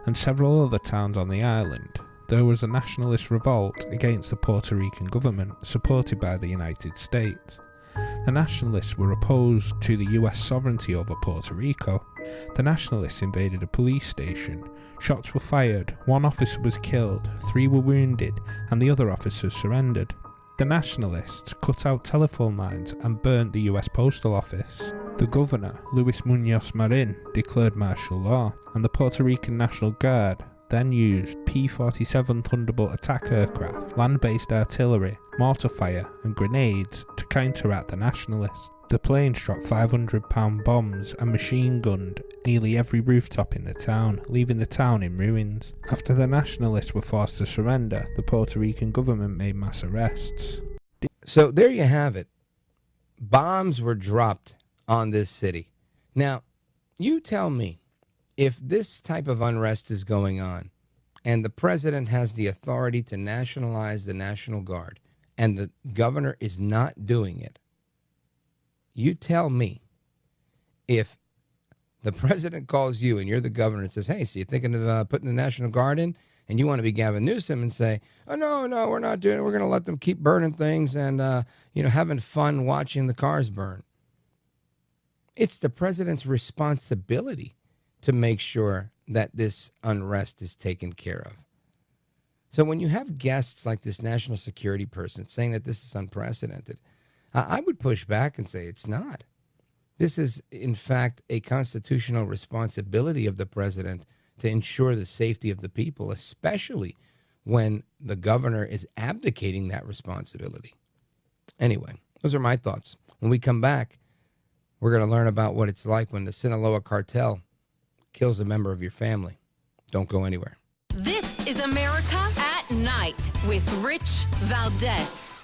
Speaker 24: and several other towns on the island, there was a nationalist revolt against the Puerto Rican government supported by the United States. The Nationalists were opposed to the US sovereignty over Puerto Rico. The Nationalists invaded a police station. Shots were fired, 1 officer was killed, 3 were wounded, and the other officers surrendered. The Nationalists cut out telephone lines and burnt the US Postal Office. The governor, Luis Muñoz Marin, declared martial law, and the Puerto Rican National Guard then used P-47 Thunderbolt attack aircraft, land-based artillery, mortar fire, and grenades to counteract the Nationalists. The planes dropped 500-pound bombs and machine-gunned nearly every rooftop in the town, leaving the town in ruins. After the Nationalists were forced to surrender, the Puerto Rican government made mass arrests.
Speaker 2: So there you have it. Bombs were dropped on this city. Now, you tell me, if this type of unrest is going on and the president has the authority to nationalize the National Guard and the governor is not doing it, you tell me, if the president calls you and you're the governor and says, hey, so you're thinking of putting the National Guard in, and you want to be Gavin Newsom and say, oh, no, we're not doing it. We're going to let them keep burning things and, having fun watching the cars burn. It's the president's responsibility to make sure that this unrest is taken care of. So when you have guests like this national security person saying that this is unprecedented, I would push back and say it's not. This is, in fact, a constitutional responsibility of the president to ensure the safety of the people, especially when the governor is abdicating that responsibility. Anyway, those are my thoughts. When we come back, we're going to learn about what it's like when the Sinaloa cartel kills a member of your family. Don't go anywhere.
Speaker 1: This is America at Night with Rich Valdez.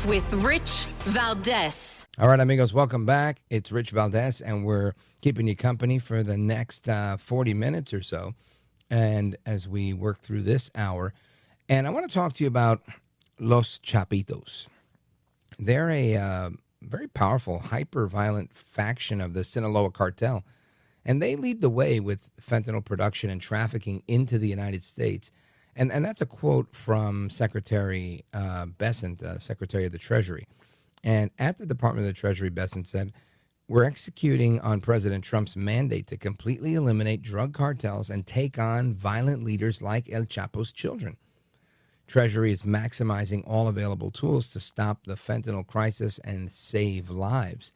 Speaker 1: With Rich Valdez.
Speaker 2: All right, amigos, welcome back. It's Rich Valdez, and we're keeping you company for the next 40 minutes or so, and as we work through this hour. And I want to talk to you about Los Chapitos. They're a very powerful, hyper-violent faction of the Sinaloa cartel, and they lead the way with fentanyl production and trafficking into the United States. And that's a quote from Secretary Bessent, Secretary of the Treasury. And at the Department of the Treasury, Bessent said, we're executing on President Trump's mandate to completely eliminate drug cartels and take on violent leaders like El Chapo's children. Treasury is maximizing all available tools to stop the fentanyl crisis and save lives.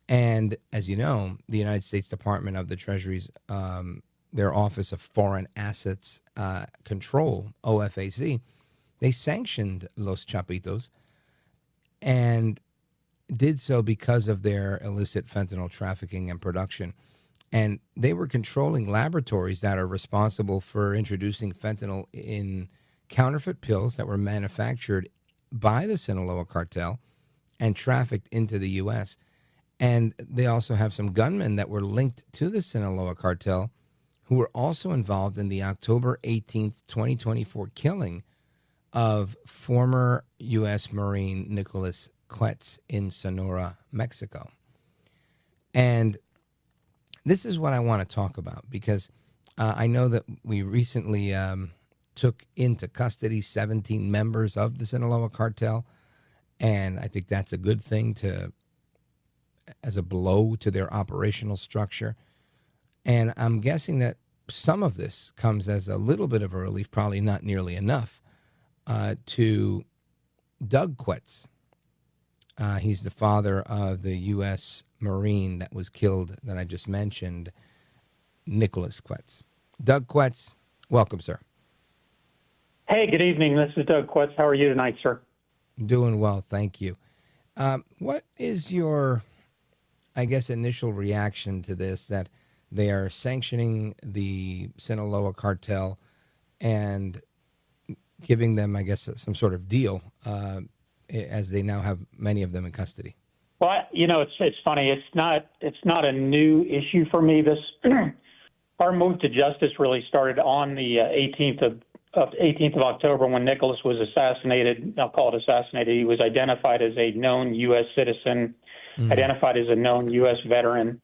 Speaker 2: And as you know, the United States Department of the Treasury's their Office of Foreign Assets Control, OFAC, they sanctioned Los Chapitos and did so because of their illicit fentanyl trafficking and production. And they were controlling laboratories that are responsible for introducing fentanyl in counterfeit pills that were manufactured by the Sinaloa cartel and trafficked into the U.S. And they also have some gunmen that were linked to the Sinaloa cartel who were also involved in the October 18th, 2024 killing of former U.S. Marine Nicholas Quets in Sonora, Mexico. And this is what I want to talk about because I know that we recently took into custody 17 members of the Sinaloa cartel, and I think that's a good thing as a blow to their operational structure. And I'm guessing that some of this comes as a little bit of a relief, probably not nearly enough, to Doug Quets. He's the father of the U.S. Marine that was killed that I just mentioned, Nicholas Quets. Doug Quets, welcome, sir.
Speaker 7: Hey, good evening. This is Doug Quets. How are you tonight, sir?
Speaker 2: Doing well, thank you. What is your, I guess, initial reaction to this, that they are sanctioning the Sinaloa cartel and giving them, I guess, some sort of deal as they now have many of them in custody?
Speaker 7: Well, it's funny. It's not a new issue for me. This our move to justice really started on the 18th of October when Nicholas was assassinated. I'll call it assassinated. He was identified as a known U.S. citizen, identified as a known U.S. veteran,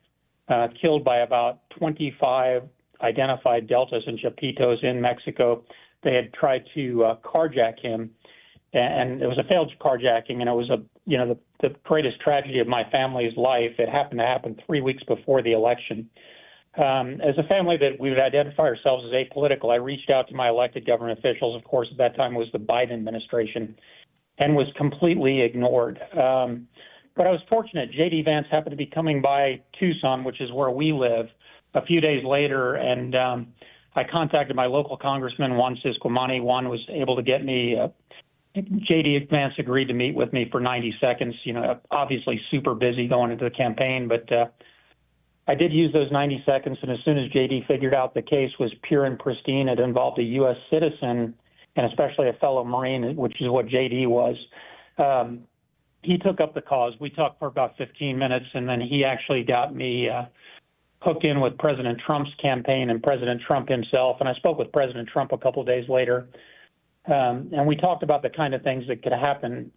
Speaker 7: killed by about 25 identified Deltas and Chapitos in Mexico. They had tried to carjack him, and it was a failed carjacking, and it was the greatest tragedy of my family's life. It happened to happen 3 weeks before the election. As a family that we would identify ourselves as apolitical, I reached out to my elected government officials. Of course, at that time was the Biden administration, and was completely ignored. But I was fortunate. J.D. Vance happened to be coming by Tucson, which is where we live, a few days later, and I contacted my local congressman, Juan Ciscomani. Juan was able to get me J.D. Vance agreed to meet with me for 90 seconds, obviously super busy going into the campaign, but I did use those 90 seconds, and as soon as J.D. figured out the case was pure and pristine, it involved a U.S. citizen and especially a fellow Marine, which is what J.D. was, he took up the cause. We talked for about 15 minutes, and then he actually got me hooked in with President Trump's campaign and President Trump himself, and I spoke with President Trump a couple of days later. And we talked about the kind of things that could happen.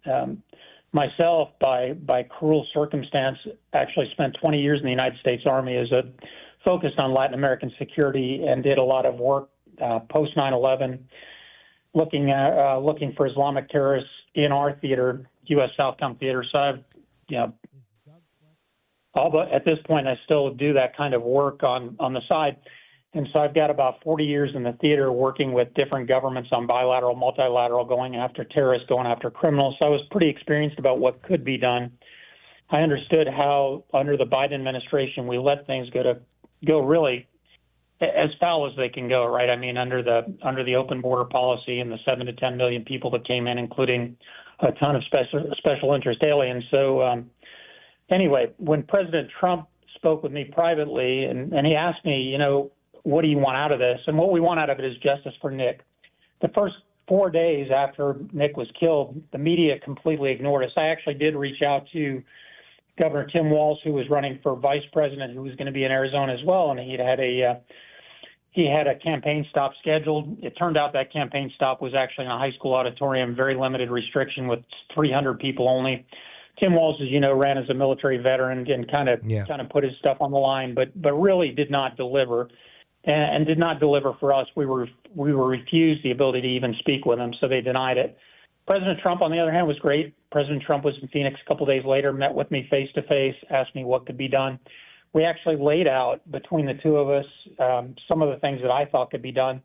Speaker 7: Myself, by cruel circumstance, actually spent 20 years in the United States Army as focused on Latin American security and did a lot of work post 9/11, looking for Islamic terrorists in our theater, U.S. Southcom Theater. So I've, at this point, I still do that kind of work on the side. And so I've got about 40 years in the theater working with different governments on bilateral, multilateral, going after terrorists, going after criminals. So I was pretty experienced about what could be done. I understood how under the Biden administration we let things go really as foul as they can go, right? I mean, under the open border policy and the 7 to 10 million people that came in, including a ton of special interest aliens. So anyway, when President Trump spoke with me privately and he asked me, what do you want out of this? And what we want out of it is justice for Nick. The first 4 days after Nick was killed, the media completely ignored us. I actually did reach out to Governor Tim Walz, who was running for vice president, who was going to be in Arizona as well, and he had a campaign stop scheduled. It turned out that campaign stop was actually in a high school auditorium, very limited restriction with 300 people only. Tim Walz, as you know, ran as a military veteran and kind of put his stuff on the line, but really did not deliver. And did not deliver for us. We were refused the ability to even speak with him, so they denied it. President Trump, on the other hand, was great. President Trump was in Phoenix a couple days later, met with me face to face, asked me what could be done. We actually laid out between the two of us some of the things that I thought could be done.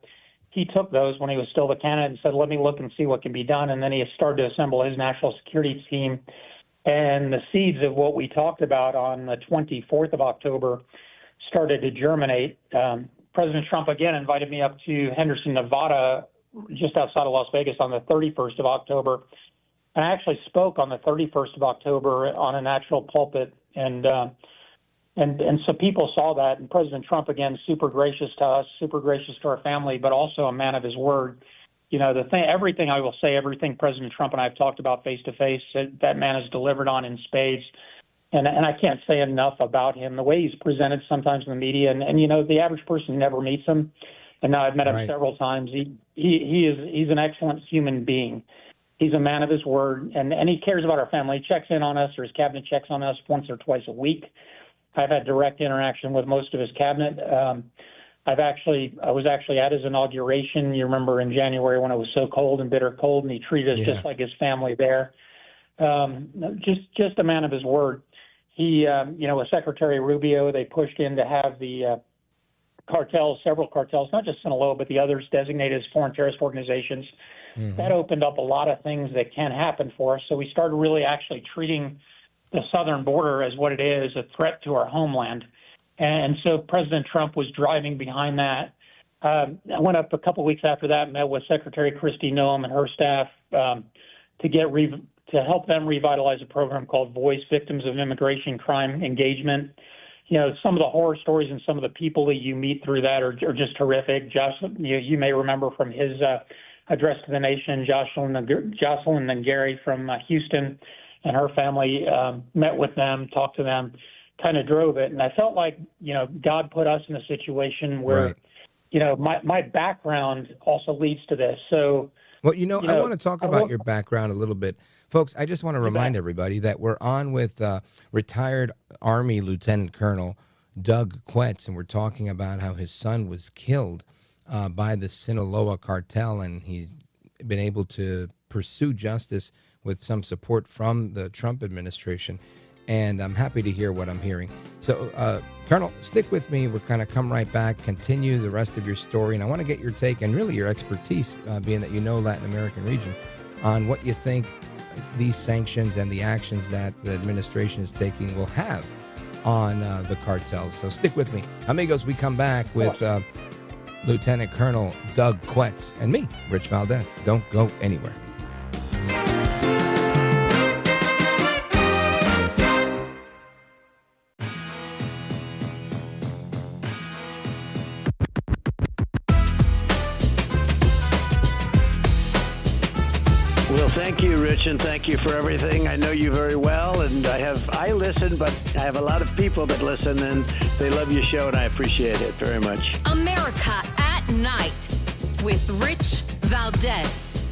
Speaker 7: He took those when he was still the candidate and said, let me look and see what can be done. And then he started to assemble his national security team. And the seeds of what we talked about on the 24th of October started to germinate. President Trump again invited me up to Henderson, Nevada, just outside of Las Vegas on the 31st of October. And I actually spoke on the 31st of October on a national pulpit. And so people saw that. And President Trump, again, super gracious to us, super gracious to our family, but also a man of his word. Everything I will say, everything President Trump and I have talked about face to face, that man has delivered on in spades. And I can't say enough about him, the way he's presented sometimes in the media. And the average person never meets him. And now I've met him several times. He's an excellent human being. He's a man of his word, and he cares about our family. He checks in on us, or his cabinet checks on us once or twice a week. I've had direct interaction with most of his cabinet. I was actually at his inauguration. You remember in January when it was so cold and bitter cold, and he treated us just like his family there. Just a man of his word. He, with Secretary Rubio, they pushed in to have the several cartels, not just Sinaloa, but the others designated as foreign terrorist organizations. Mm-hmm. That opened up a lot of things that can happen for us. So we started really actually treating the southern border as what it is, a threat to our homeland. And so President Trump was driving behind that. I went up a couple weeks after that, met with Secretary Kristi Noem and her staff to help them revitalize a program called Voice, Victims of Immigration Crime Engagement. Some of the horror stories and some of the people that you meet through that are just horrific. You may remember from his address to the nation, Jocelyn and Gary from Houston. and her family met with them, talked to them, kind of drove it. And I felt like, God put us in a situation where, my background also leads to this. So,
Speaker 2: well, I want to talk about your background a little bit. Folks, I just want to remind everybody that we're on with retired Army Lieutenant Colonel Doug Quets, and we're talking about how his son was killed by the Sinaloa cartel, and he's been able to pursue justice with some support from the Trump administration. And I'm happy to hear what I'm hearing. So, Colonel, stick with me. We're kind of come right back, continue the rest of your story. And I want to get your take and really your expertise, being that you know Latin American region, on what you think these sanctions and the actions that the administration is taking will have on the cartels. So stick with me. Amigos, we come back with Lieutenant Colonel Doug Quets and me, Rich Valdez. Don't go anywhere.
Speaker 16: Thank you, Rich, and thank you for everything. I know you very well, and I listen, but I have a lot of people that listen, and they love your show, and I appreciate it very much.
Speaker 1: America at Night with Rich Valdez.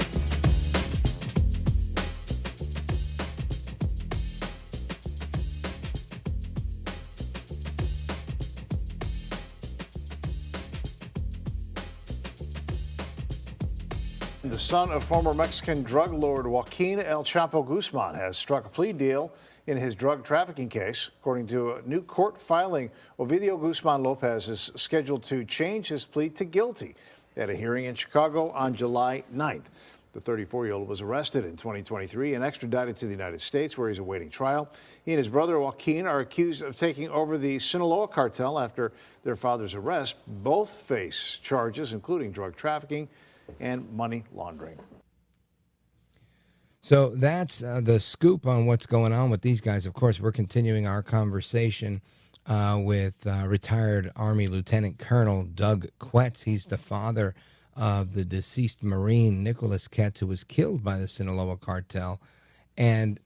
Speaker 10: The son of former Mexican drug lord Joaquin El Chapo Guzman has struck a plea deal in his drug trafficking case. According to a new court filing, Ovidio Guzman Lopez is scheduled to change his plea to guilty at a hearing in Chicago on July 9th. The 34-year-old was arrested in 2023 and extradited to the United States, where he's awaiting trial. He and his brother Joaquin are accused of taking over the Sinaloa cartel after their father's arrest. Both face charges, including drug trafficking and money laundering.
Speaker 2: So that's the scoop on what's going on with these guys. Of course, we're continuing our conversation with retired Army Lieutenant Colonel Doug Quets. He's the father of the deceased Marine Nicholas Quets, who was killed by the Sinaloa cartel. And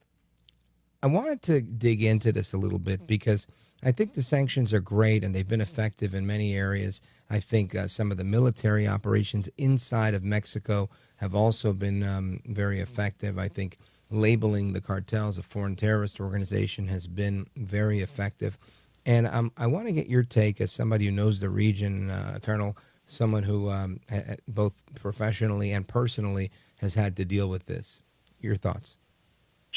Speaker 2: I wanted to dig into this a little bit because I think the sanctions are great and they've been effective in many areas. I think some of the military operations inside of Mexico have also been very effective. I think labeling the cartels a foreign terrorist organization has been very effective. And I want to get your take as somebody who knows the region, Colonel, someone who both professionally and personally has had to deal with this. Your thoughts?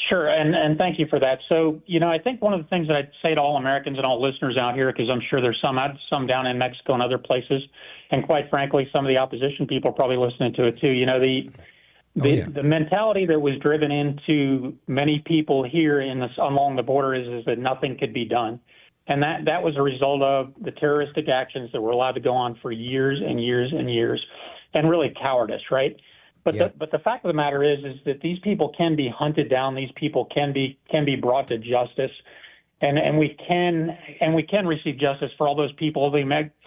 Speaker 7: Sure, and thank you for that. So, I think one of the things that I'd say to all Americans and all listeners out here, because I'm sure there's some down in Mexico and other places, and quite frankly, some of the opposition people are probably listening to it too. The mentality that was driven into many people here along the border is that nothing could be done. And that was a result of the terroristic actions that were allowed to go on for years and years and years, and really cowardice, right? But the fact of the matter is that these people can be hunted down. These people can be brought to justice, and we can receive justice for all those people,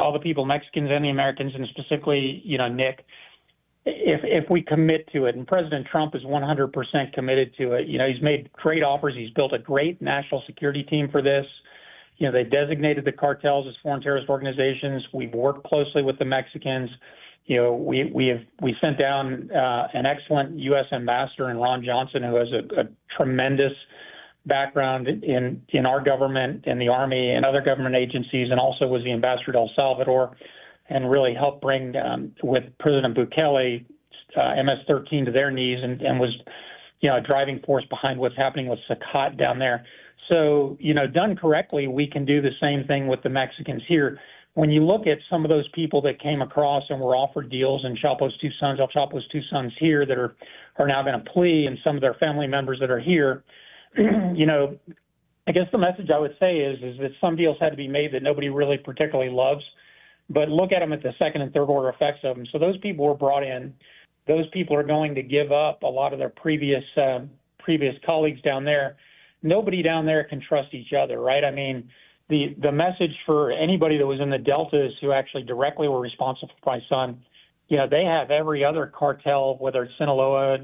Speaker 7: all the people, Mexicans and the Americans, and specifically, Nick, if we commit to it. And President Trump is 100% committed to it. He's made great offers. He's built a great national security team for this. They designated the cartels as foreign terrorist organizations. We've worked closely with the Mexicans. We sent down an excellent U.S. ambassador in Ron Johnson, who has a tremendous background in our government, in the Army, and other government agencies, and also was the ambassador to El Salvador, and really helped bring, with President Bukele, MS-13 to their knees, and was, a driving force behind what's happening with Sacat down there. So, done correctly, we can do the same thing with the Mexicans here. When you look at some of those people that came across and were offered deals, and El Chapo's two sons here that are now going to plea, and some of their family members that are here, I guess the message I would say is that some deals had to be made that nobody really particularly loves, but look at them at the second and third order effects of them. So those people were brought in. Those people are going to give up a lot of their previous colleagues down there. Nobody down there can trust each other, right? I mean, the message for anybody that was in the deltas who actually directly were responsible for my son they have every other cartel, whether it's Sinaloa,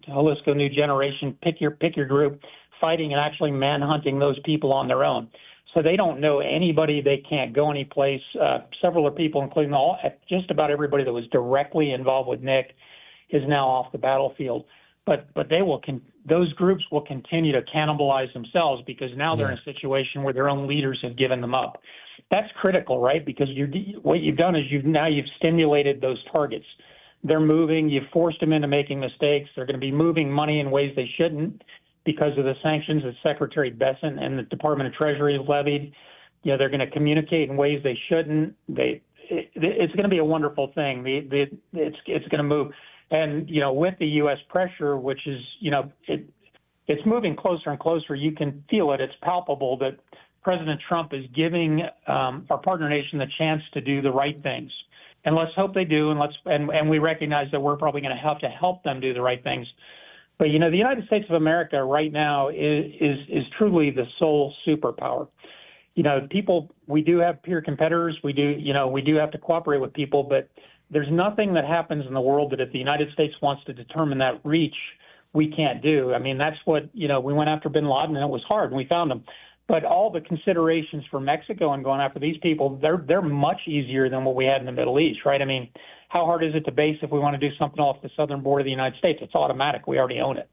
Speaker 7: Jalisco New Generation, pick your group, fighting and actually manhunting those people on their own. So they don't know anybody. They can't go anyplace. Several of people, including just about everybody that was directly involved with Nick, is now off the battlefield. But those groups will continue to cannibalize themselves because now they're in a situation where their own leaders have given them up. That's critical, right? Because what you've done is you've stimulated those targets. They're moving. You've forced them into making mistakes. They're going to be moving money in ways they shouldn't because of the sanctions that Secretary Besant and the Department of Treasury have levied. They're going to communicate in ways they shouldn't. It's going to be a wonderful thing. It's going to move. And, with the U.S. pressure, which is, it's moving closer and closer, you can feel it. It's palpable that President Trump is giving our partner nation the chance to do the right things. And let's hope they do. And we recognize that we're probably going to have to help them do the right things. But, the United States of America right now is truly the sole superpower. We do have peer competitors. We do have to cooperate with people, but there's nothing that happens in the world that if the United States wants to determine that reach, we can't do. I mean, that's what, we went after bin Laden and it was hard and we found him. But all the considerations for Mexico and going after these people, they're much easier than what we had in the Middle East, right? I mean, how hard is it to base if we want to do something off the southern border of the United States? It's automatic. We already own it.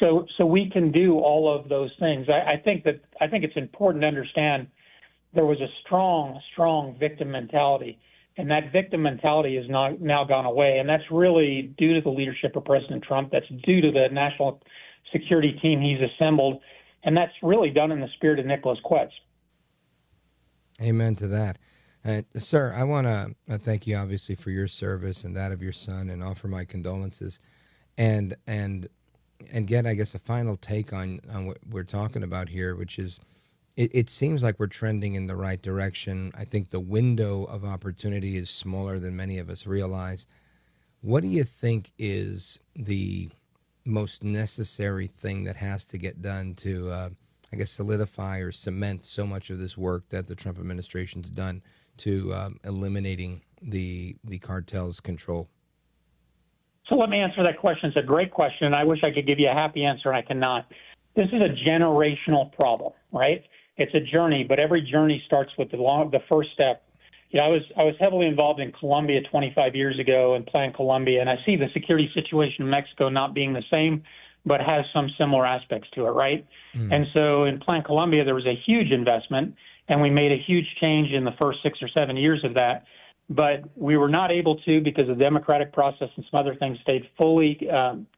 Speaker 7: So we can do all of those things. I think it's important to understand there was a strong victim mentality. And that victim mentality has now gone away. And that's really due to the leadership of President Trump. That's due to the national security team he's assembled. And that's really done in the spirit of Nicholas Quets.
Speaker 2: Amen to that. Sir, I want to thank you, obviously, for your service and that of your son and offer my condolences and get, I guess, a final take on what we're talking about here, which is it seems like we're trending in the right direction. I think the window of opportunity is smaller than many of us realize. What do you think is the most necessary thing that has to get done to, I guess, solidify or cement so much of this work that the Trump administration's done to eliminating the cartel's control?
Speaker 7: So let me answer that question. It's a great question. I wish I could give you a happy answer, and I cannot. This is a generational problem, right? It's a journey, but every journey starts with the first step. I was heavily involved in Colombia 25 years ago and Plan Colombia, and I see the security situation in Mexico not being the same, but has some similar aspects to it, right? And so in Plan Colombia, there was a huge investment, and we made a huge change in the first 6 or 7 years of that. But we were not able to, because the democratic process and some other things stayed fully,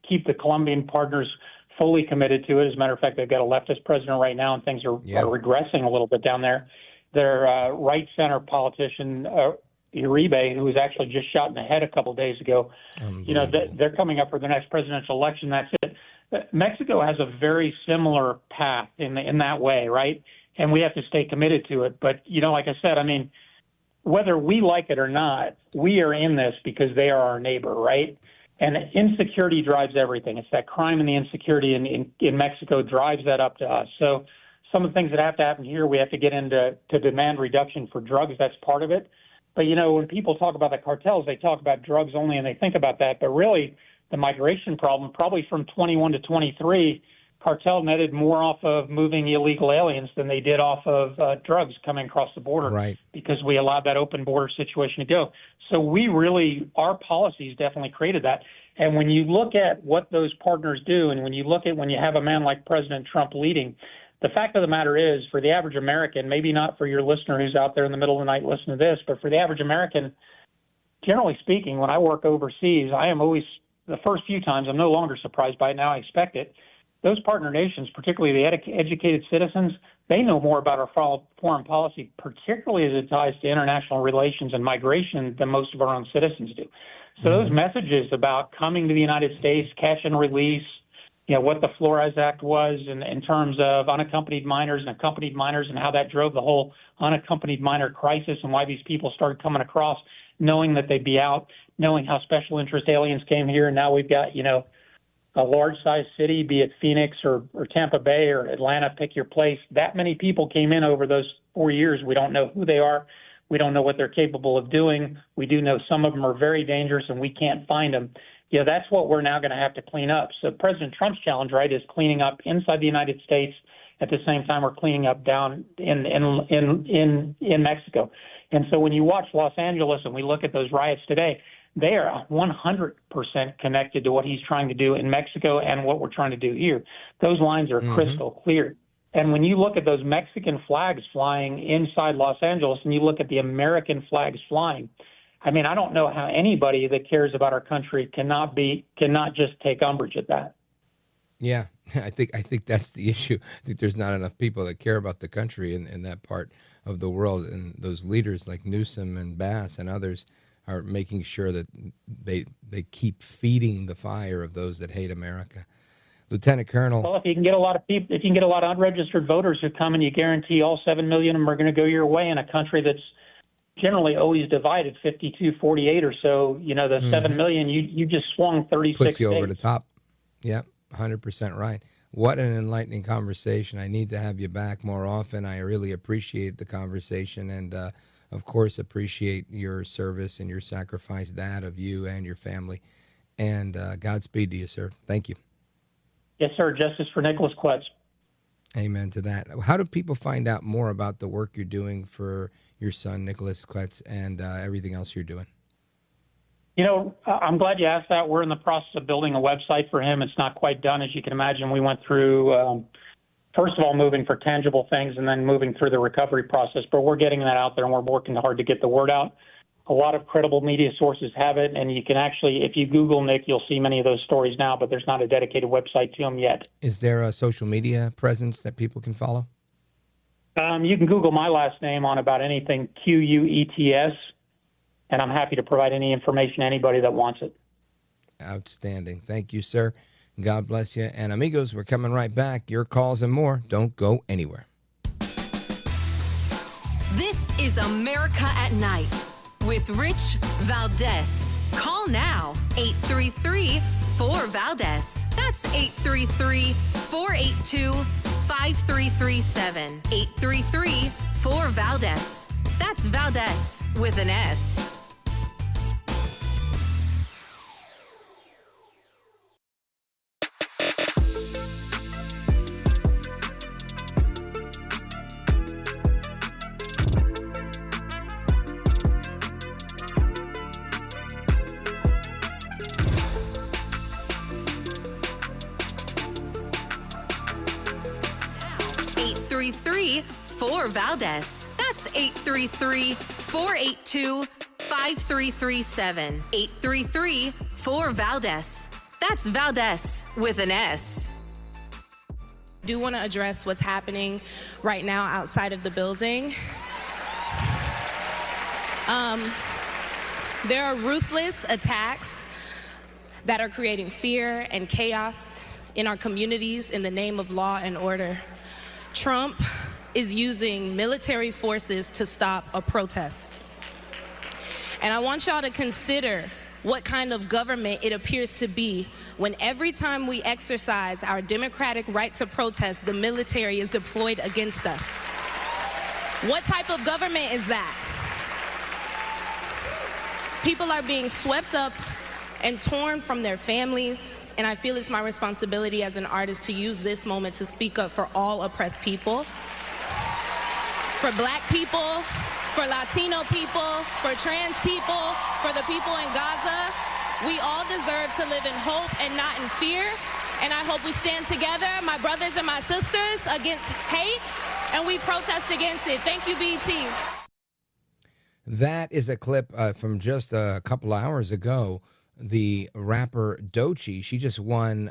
Speaker 7: keep the Colombian partners fully committed to it. As a matter of fact, they've got a leftist president right now, and things are regressing a little bit down there. Their right-center politician, Uribe, who was actually just shot in the head a couple of days ago, they're coming up for the next presidential election. That's it. Mexico has a very similar path in that way, right? And we have to stay committed to it. But, like I said, I mean, whether we like it or not, we are in this because they are our neighbor, right? And insecurity drives everything. It's that crime and the insecurity in Mexico drives that up to us. So some of the things that have to happen here, we have to get into demand reduction for drugs. That's part of it. But, when people talk about the cartels, they talk about drugs only and they think about that. But really, the migration problem, probably from 21 to 23, cartel netted more off of moving illegal aliens than they did off of drugs coming across the border,
Speaker 2: right? Because
Speaker 7: we allowed that open border situation to go. So our policies definitely created that. And when you look at what those partners do, and when you have a man like President Trump leading, the fact of the matter is, for the average American, maybe not for your listener who's out there in the middle of the night listening to this, but for the average American, generally speaking, when I work overseas, I am always, the first few times, I'm no longer surprised by it. Now I expect it. Those partner nations, particularly the educated citizens, they know more about our foreign policy, particularly as it ties to international relations and migration, than most of our own citizens do. So those messages about coming to the United States, catch and release, what the Flores Act was in terms of unaccompanied minors and accompanied minors, and how that drove the whole unaccompanied minor crisis, and why these people started coming across, knowing that they'd be out, knowing how special interest aliens came here. And now we've got, a large-sized city, be it Phoenix or Tampa Bay or Atlanta, pick your place. That many people came in over those 4 years. We don't know who they are. We don't know what they're capable of doing. We do know some of them are very dangerous and we can't find them. That's what we're now going to have to clean up. So President Trump's challenge, right, is cleaning up inside the United States. At the same time, we're cleaning up down in Mexico. And so when you watch Los Angeles and we look at those riots today, they are 100% connected to what he's trying to do in Mexico and what we're trying to do here. Those lines are crystal clear. And when you look at those Mexican flags flying inside Los Angeles and you look at the American flags flying, I mean, I don't know how anybody that cares about our country cannot just take umbrage at that.
Speaker 2: Yeah, I think that's the issue. I think there's not enough people that care about the country in that part of the world, and those leaders like Newsom and Bass and others are making sure that they keep feeding the fire of those that hate America. Lieutenant Colonel.
Speaker 7: Well, if you can get a lot of people, if you can get a lot of unregistered voters who come and you guarantee all 7 million of them are going to go your way in a country that's generally always divided 52-48 or so, the 7 million, you just swung 36
Speaker 2: Puts you
Speaker 7: states.
Speaker 2: over the top. Yep, 100% right. What an enlightening conversation. I need to have you back more often. I really appreciate the conversation and, of course, appreciate your service and your sacrifice, that of you and your family. And Godspeed to you, sir. Thank you.
Speaker 7: Yes, sir. Justice for Nicholas Quets.
Speaker 2: Amen to that. How do people find out more about the work you're doing for your son, Nicholas Quets, and everything else you're doing?
Speaker 7: I'm glad you asked that. We're in the process of building a website for him. It's not quite done. As you can imagine, we went through, first of all, moving for tangible things and then moving through the recovery process. But we're getting that out there, and we're working hard to get the word out. A lot of credible media sources have it, and you can actually, if you Google Nick, you'll see many of those stories now, but there's not a dedicated website to them yet.
Speaker 2: Is there a social media presence that people can follow?
Speaker 7: You can Google my last name on about anything, Quets, and I'm happy to provide any information to anybody that wants it.
Speaker 2: Outstanding. Thank you, sir. God bless you. And amigos, we're coming right back. Your calls and more. Don't go anywhere.
Speaker 1: This is America at Night with Rich Valdez. Call now, 833-4VALDEZ. That's 833-482-5337. 833-4VALDEZ. That's Valdez with an S. For Valdez. That's 833-482-5337. 833-4VALDEZ. That's Valdez with an S.
Speaker 15: I do want to address what's happening right now outside of the building. There are ruthless attacks that are creating fear and chaos in our communities in the name of law and order. Trump is using military forces to stop a protest. And I want y'all to consider what kind of government it appears to be when every time we exercise our democratic right to protest, the military is deployed against us. What type of government is that? People are being swept up and torn from their families, and I feel it's my responsibility as an artist to use this moment to speak up for all oppressed people. For Black people, for Latino people, for trans people, for the people in Gaza. We all deserve to live in hope and not in fear. And I hope we stand together, my brothers and my sisters, against hate, and we protest against it. Thank you, BT.
Speaker 2: That is a clip from just a couple hours ago. The rapper Doechii, she just won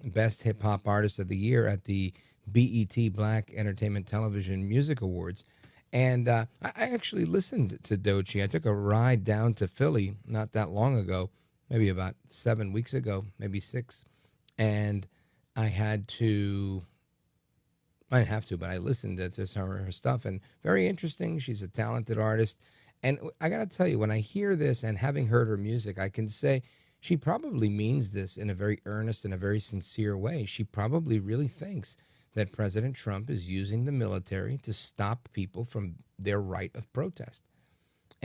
Speaker 2: Best Hip Hop Artist of the Year at the BET Black Entertainment Television Music Awards. And I actually listened to Doechii. I took a ride down to Philly not that long ago, maybe about 7 weeks ago, maybe 6. And I didn't have to, but I listened to some of her stuff. And very interesting. She's a talented artist. And I got to tell you, when I hear this and having heard her music, I can say she probably means this in a very earnest and a very sincere way. She probably really thinks that President Trump is using the military to stop people from their right of protest.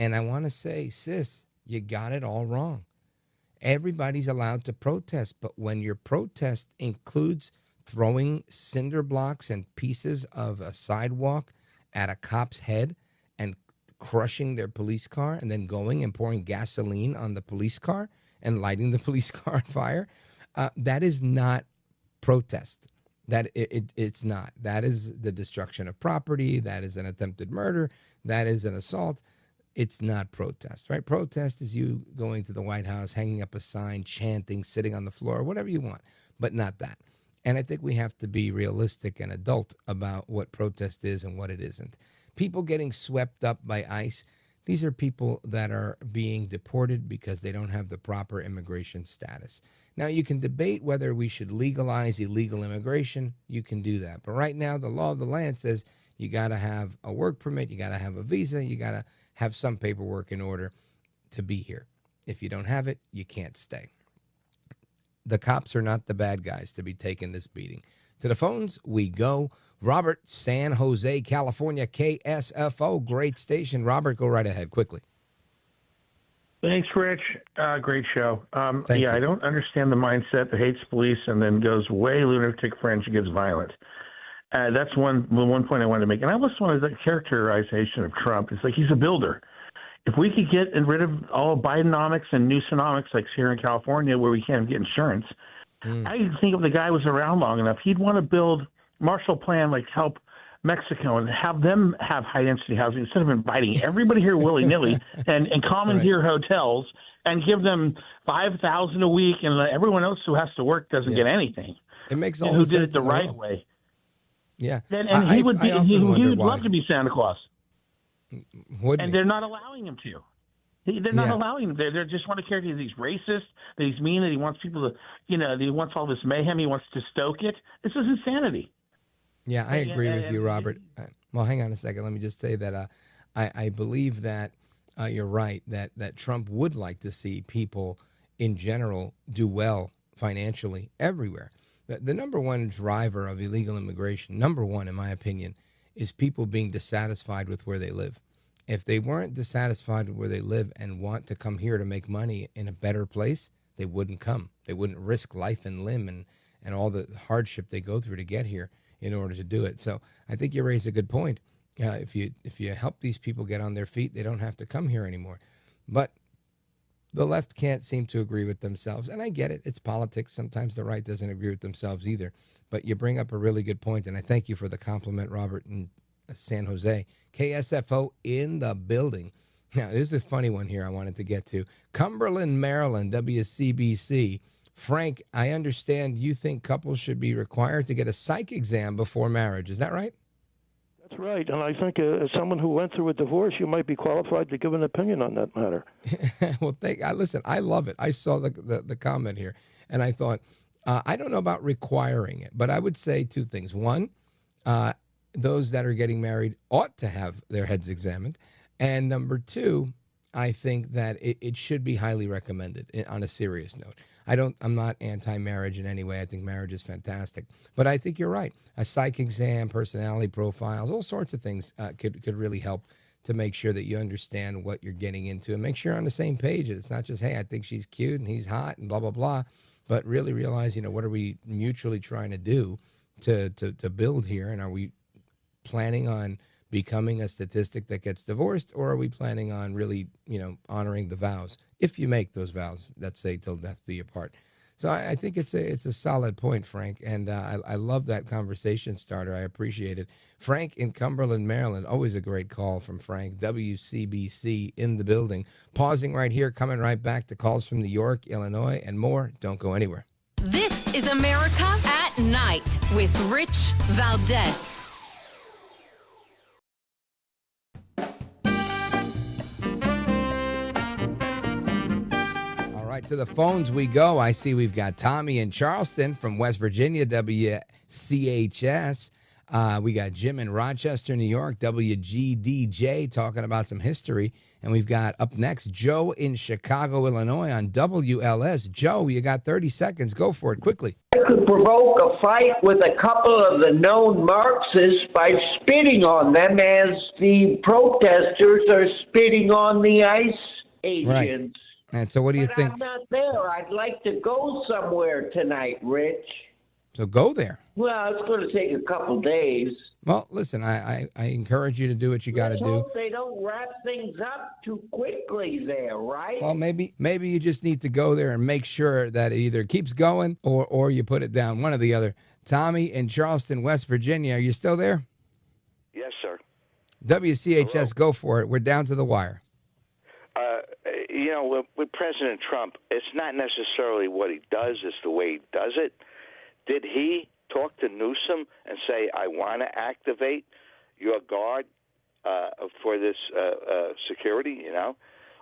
Speaker 2: And I want to say, sis, you got it all wrong. Everybody's allowed to protest, but when your protest includes throwing cinder blocks and pieces of a sidewalk at a cop's head and crushing their police car and then going and pouring gasoline on the police car and lighting the police car on fire, that is not protest. It's not. That is the destruction of property. That is an attempted murder. That is an assault. It's not protest, right? Protest is you going to the White House, hanging up a sign, chanting, sitting on the floor, whatever you want, but not that. And I think we have to be realistic and adult about what protest is and what it isn't. People getting swept up by ICE, these are people that are being deported because they don't have the proper immigration status. Now, you can debate whether we should legalize illegal immigration. You can do that. But right now, the law of the land says you got to have a work permit, you got to have a visa, you got to have some paperwork in order to be here. If you don't have it, you can't stay. The cops are not the bad guys to be taking this beating. To the phones we go. Robert, San Jose, California, KSFO, great station. Robert, go right ahead quickly.
Speaker 17: Thanks, Rich. Great show.
Speaker 2: Thank you.
Speaker 17: I don't understand the mindset that hates police and then goes way lunatic fringe and gets violent. That's one point I wanted to make. And I also wanted the characterization of Trump. It's like he's a builder. If we could get rid of all Bidenomics and Newsonomics, like here in California, where we can't get insurance, I think if the guy was around long enough, he'd want to build Marshall Plan, like help Mexico and have them have high-density housing instead of inviting everybody here willy-nilly and commandeer hotels and give them $5,000 a week, and everyone else who has to work doesn't get anything.
Speaker 2: It makes all
Speaker 17: and who
Speaker 2: the
Speaker 17: did
Speaker 2: sense
Speaker 17: it the
Speaker 2: in the
Speaker 17: right
Speaker 2: world.
Speaker 17: way.
Speaker 2: Yeah,
Speaker 17: And he would love to be Santa Claus.
Speaker 2: And
Speaker 17: they're not allowing him to. They're not allowing him. They just want to characterize that he's racist, that he's mean, that he wants people to, that he wants all this mayhem, he wants to stoke it. This is insanity.
Speaker 2: Yeah, I agree with you, Robert. Well, hang on a second. Let me just say that I believe that you're right, that Trump would like to see people in general do well financially everywhere. The number one driver of illegal immigration, number one, in my opinion, is people being dissatisfied with where they live. If they weren't dissatisfied with where they live and want to come here to make money in a better place, they wouldn't come. They wouldn't risk life and limb and all the hardship they go through to get here in order to do it. So I think you raise a good point. If you help these people get on their feet, they don't have to come here anymore. But the left can't seem to agree with themselves. And I get it. It's politics. Sometimes the right doesn't agree with themselves either. But you bring up a really good point, and I thank you for the compliment, Robert, in San Jose. KSFO in the building. Now, there's a funny one here I wanted to get to. Cumberland, Maryland, WCBC. Frank, I understand you think couples should be required to get a psych exam before marriage. Is that right?
Speaker 18: That's right. And I think as someone who went through a divorce, you might be qualified to give an opinion on that matter.
Speaker 2: Well, listen, I love it. I saw the comment here, and I thought, I don't know about requiring it, but I would say two things. One, those that are getting married ought to have their heads examined. And number two, I think that it should be highly recommended on a serious note. I'm not anti-marriage in any way. I think marriage is fantastic. But I think you're right. A psych exam, personality profiles, all sorts of things could really help to make sure that you understand what you're getting into and make sure you're on the same page. And it's not just, hey, I think she's cute and he's hot and blah, blah, blah. But really realize, what are we mutually trying to do to build here? And are we planning on becoming a statistic that gets divorced, or are we planning on really, honoring the vows? If you make those vows that say till death do you part. So I think it's a solid point, Frank, and I love that conversation starter. I appreciate it. Frank in Cumberland, Maryland, always a great call from Frank. WCBC in the building. Pausing right here, coming right back to calls from New York, Illinois, and more. Don't go anywhere.
Speaker 1: This is America at Night with Rich Valdez.
Speaker 2: Right, to the phones we go. I see we've got Tommy in Charleston from West Virginia, WCHS. We got Jim in Rochester, New York, WGDJ, talking about some history. And we've got up next Joe in Chicago, Illinois on WLS. Joe, you got 30 seconds. Go for it quickly.
Speaker 3: I could provoke a fight with a couple of the known Marxists by spitting on them as the protesters are spitting on the ICE agents.
Speaker 2: Right. And so what do you think?
Speaker 3: I'm not there. I'd like to go somewhere tonight, Rich.
Speaker 2: So go there.
Speaker 3: Well, it's going to take a couple days.
Speaker 2: Well, listen, I encourage you to do what you got to do.
Speaker 3: Hope they don't wrap things up too quickly there, right?
Speaker 2: Well, maybe you just need to go there and make sure that it either keeps going or you put it down, one or the other. Tommy in Charleston, West Virginia, are you still there?
Speaker 9: Yes, sir.
Speaker 2: WCHS,
Speaker 9: Hello.
Speaker 2: Go for it. We're down to the wire.
Speaker 9: With President Trump, it's not necessarily what he does, it's the way he does it. Did he talk to Newsom and say, I want to activate your guard for this security,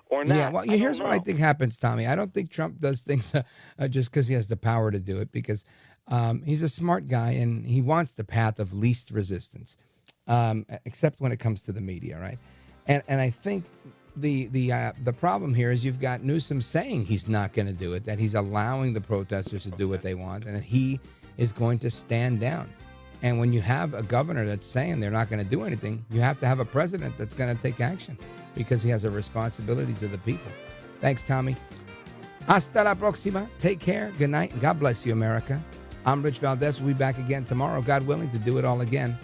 Speaker 9: or not?
Speaker 2: Yeah, well, here's what I think happens, Tommy. I don't think Trump does things just because he has the power to do it, because he's a smart guy and he wants the path of least resistance, except when it comes to the media, right? And I think the problem here is you've got Newsom saying he's not going to do it, that he's allowing the protesters to do what they want, and that he is going to stand down. And when you have a governor that's saying they're not going to do anything, you have to have a president that's going to take action because he has a responsibility to the people. Thanks, Tommy. Hasta la próxima. Take care. Good night. And God bless you, America. I'm Rich Valdez. We'll be back again tomorrow, God willing, to do it all again.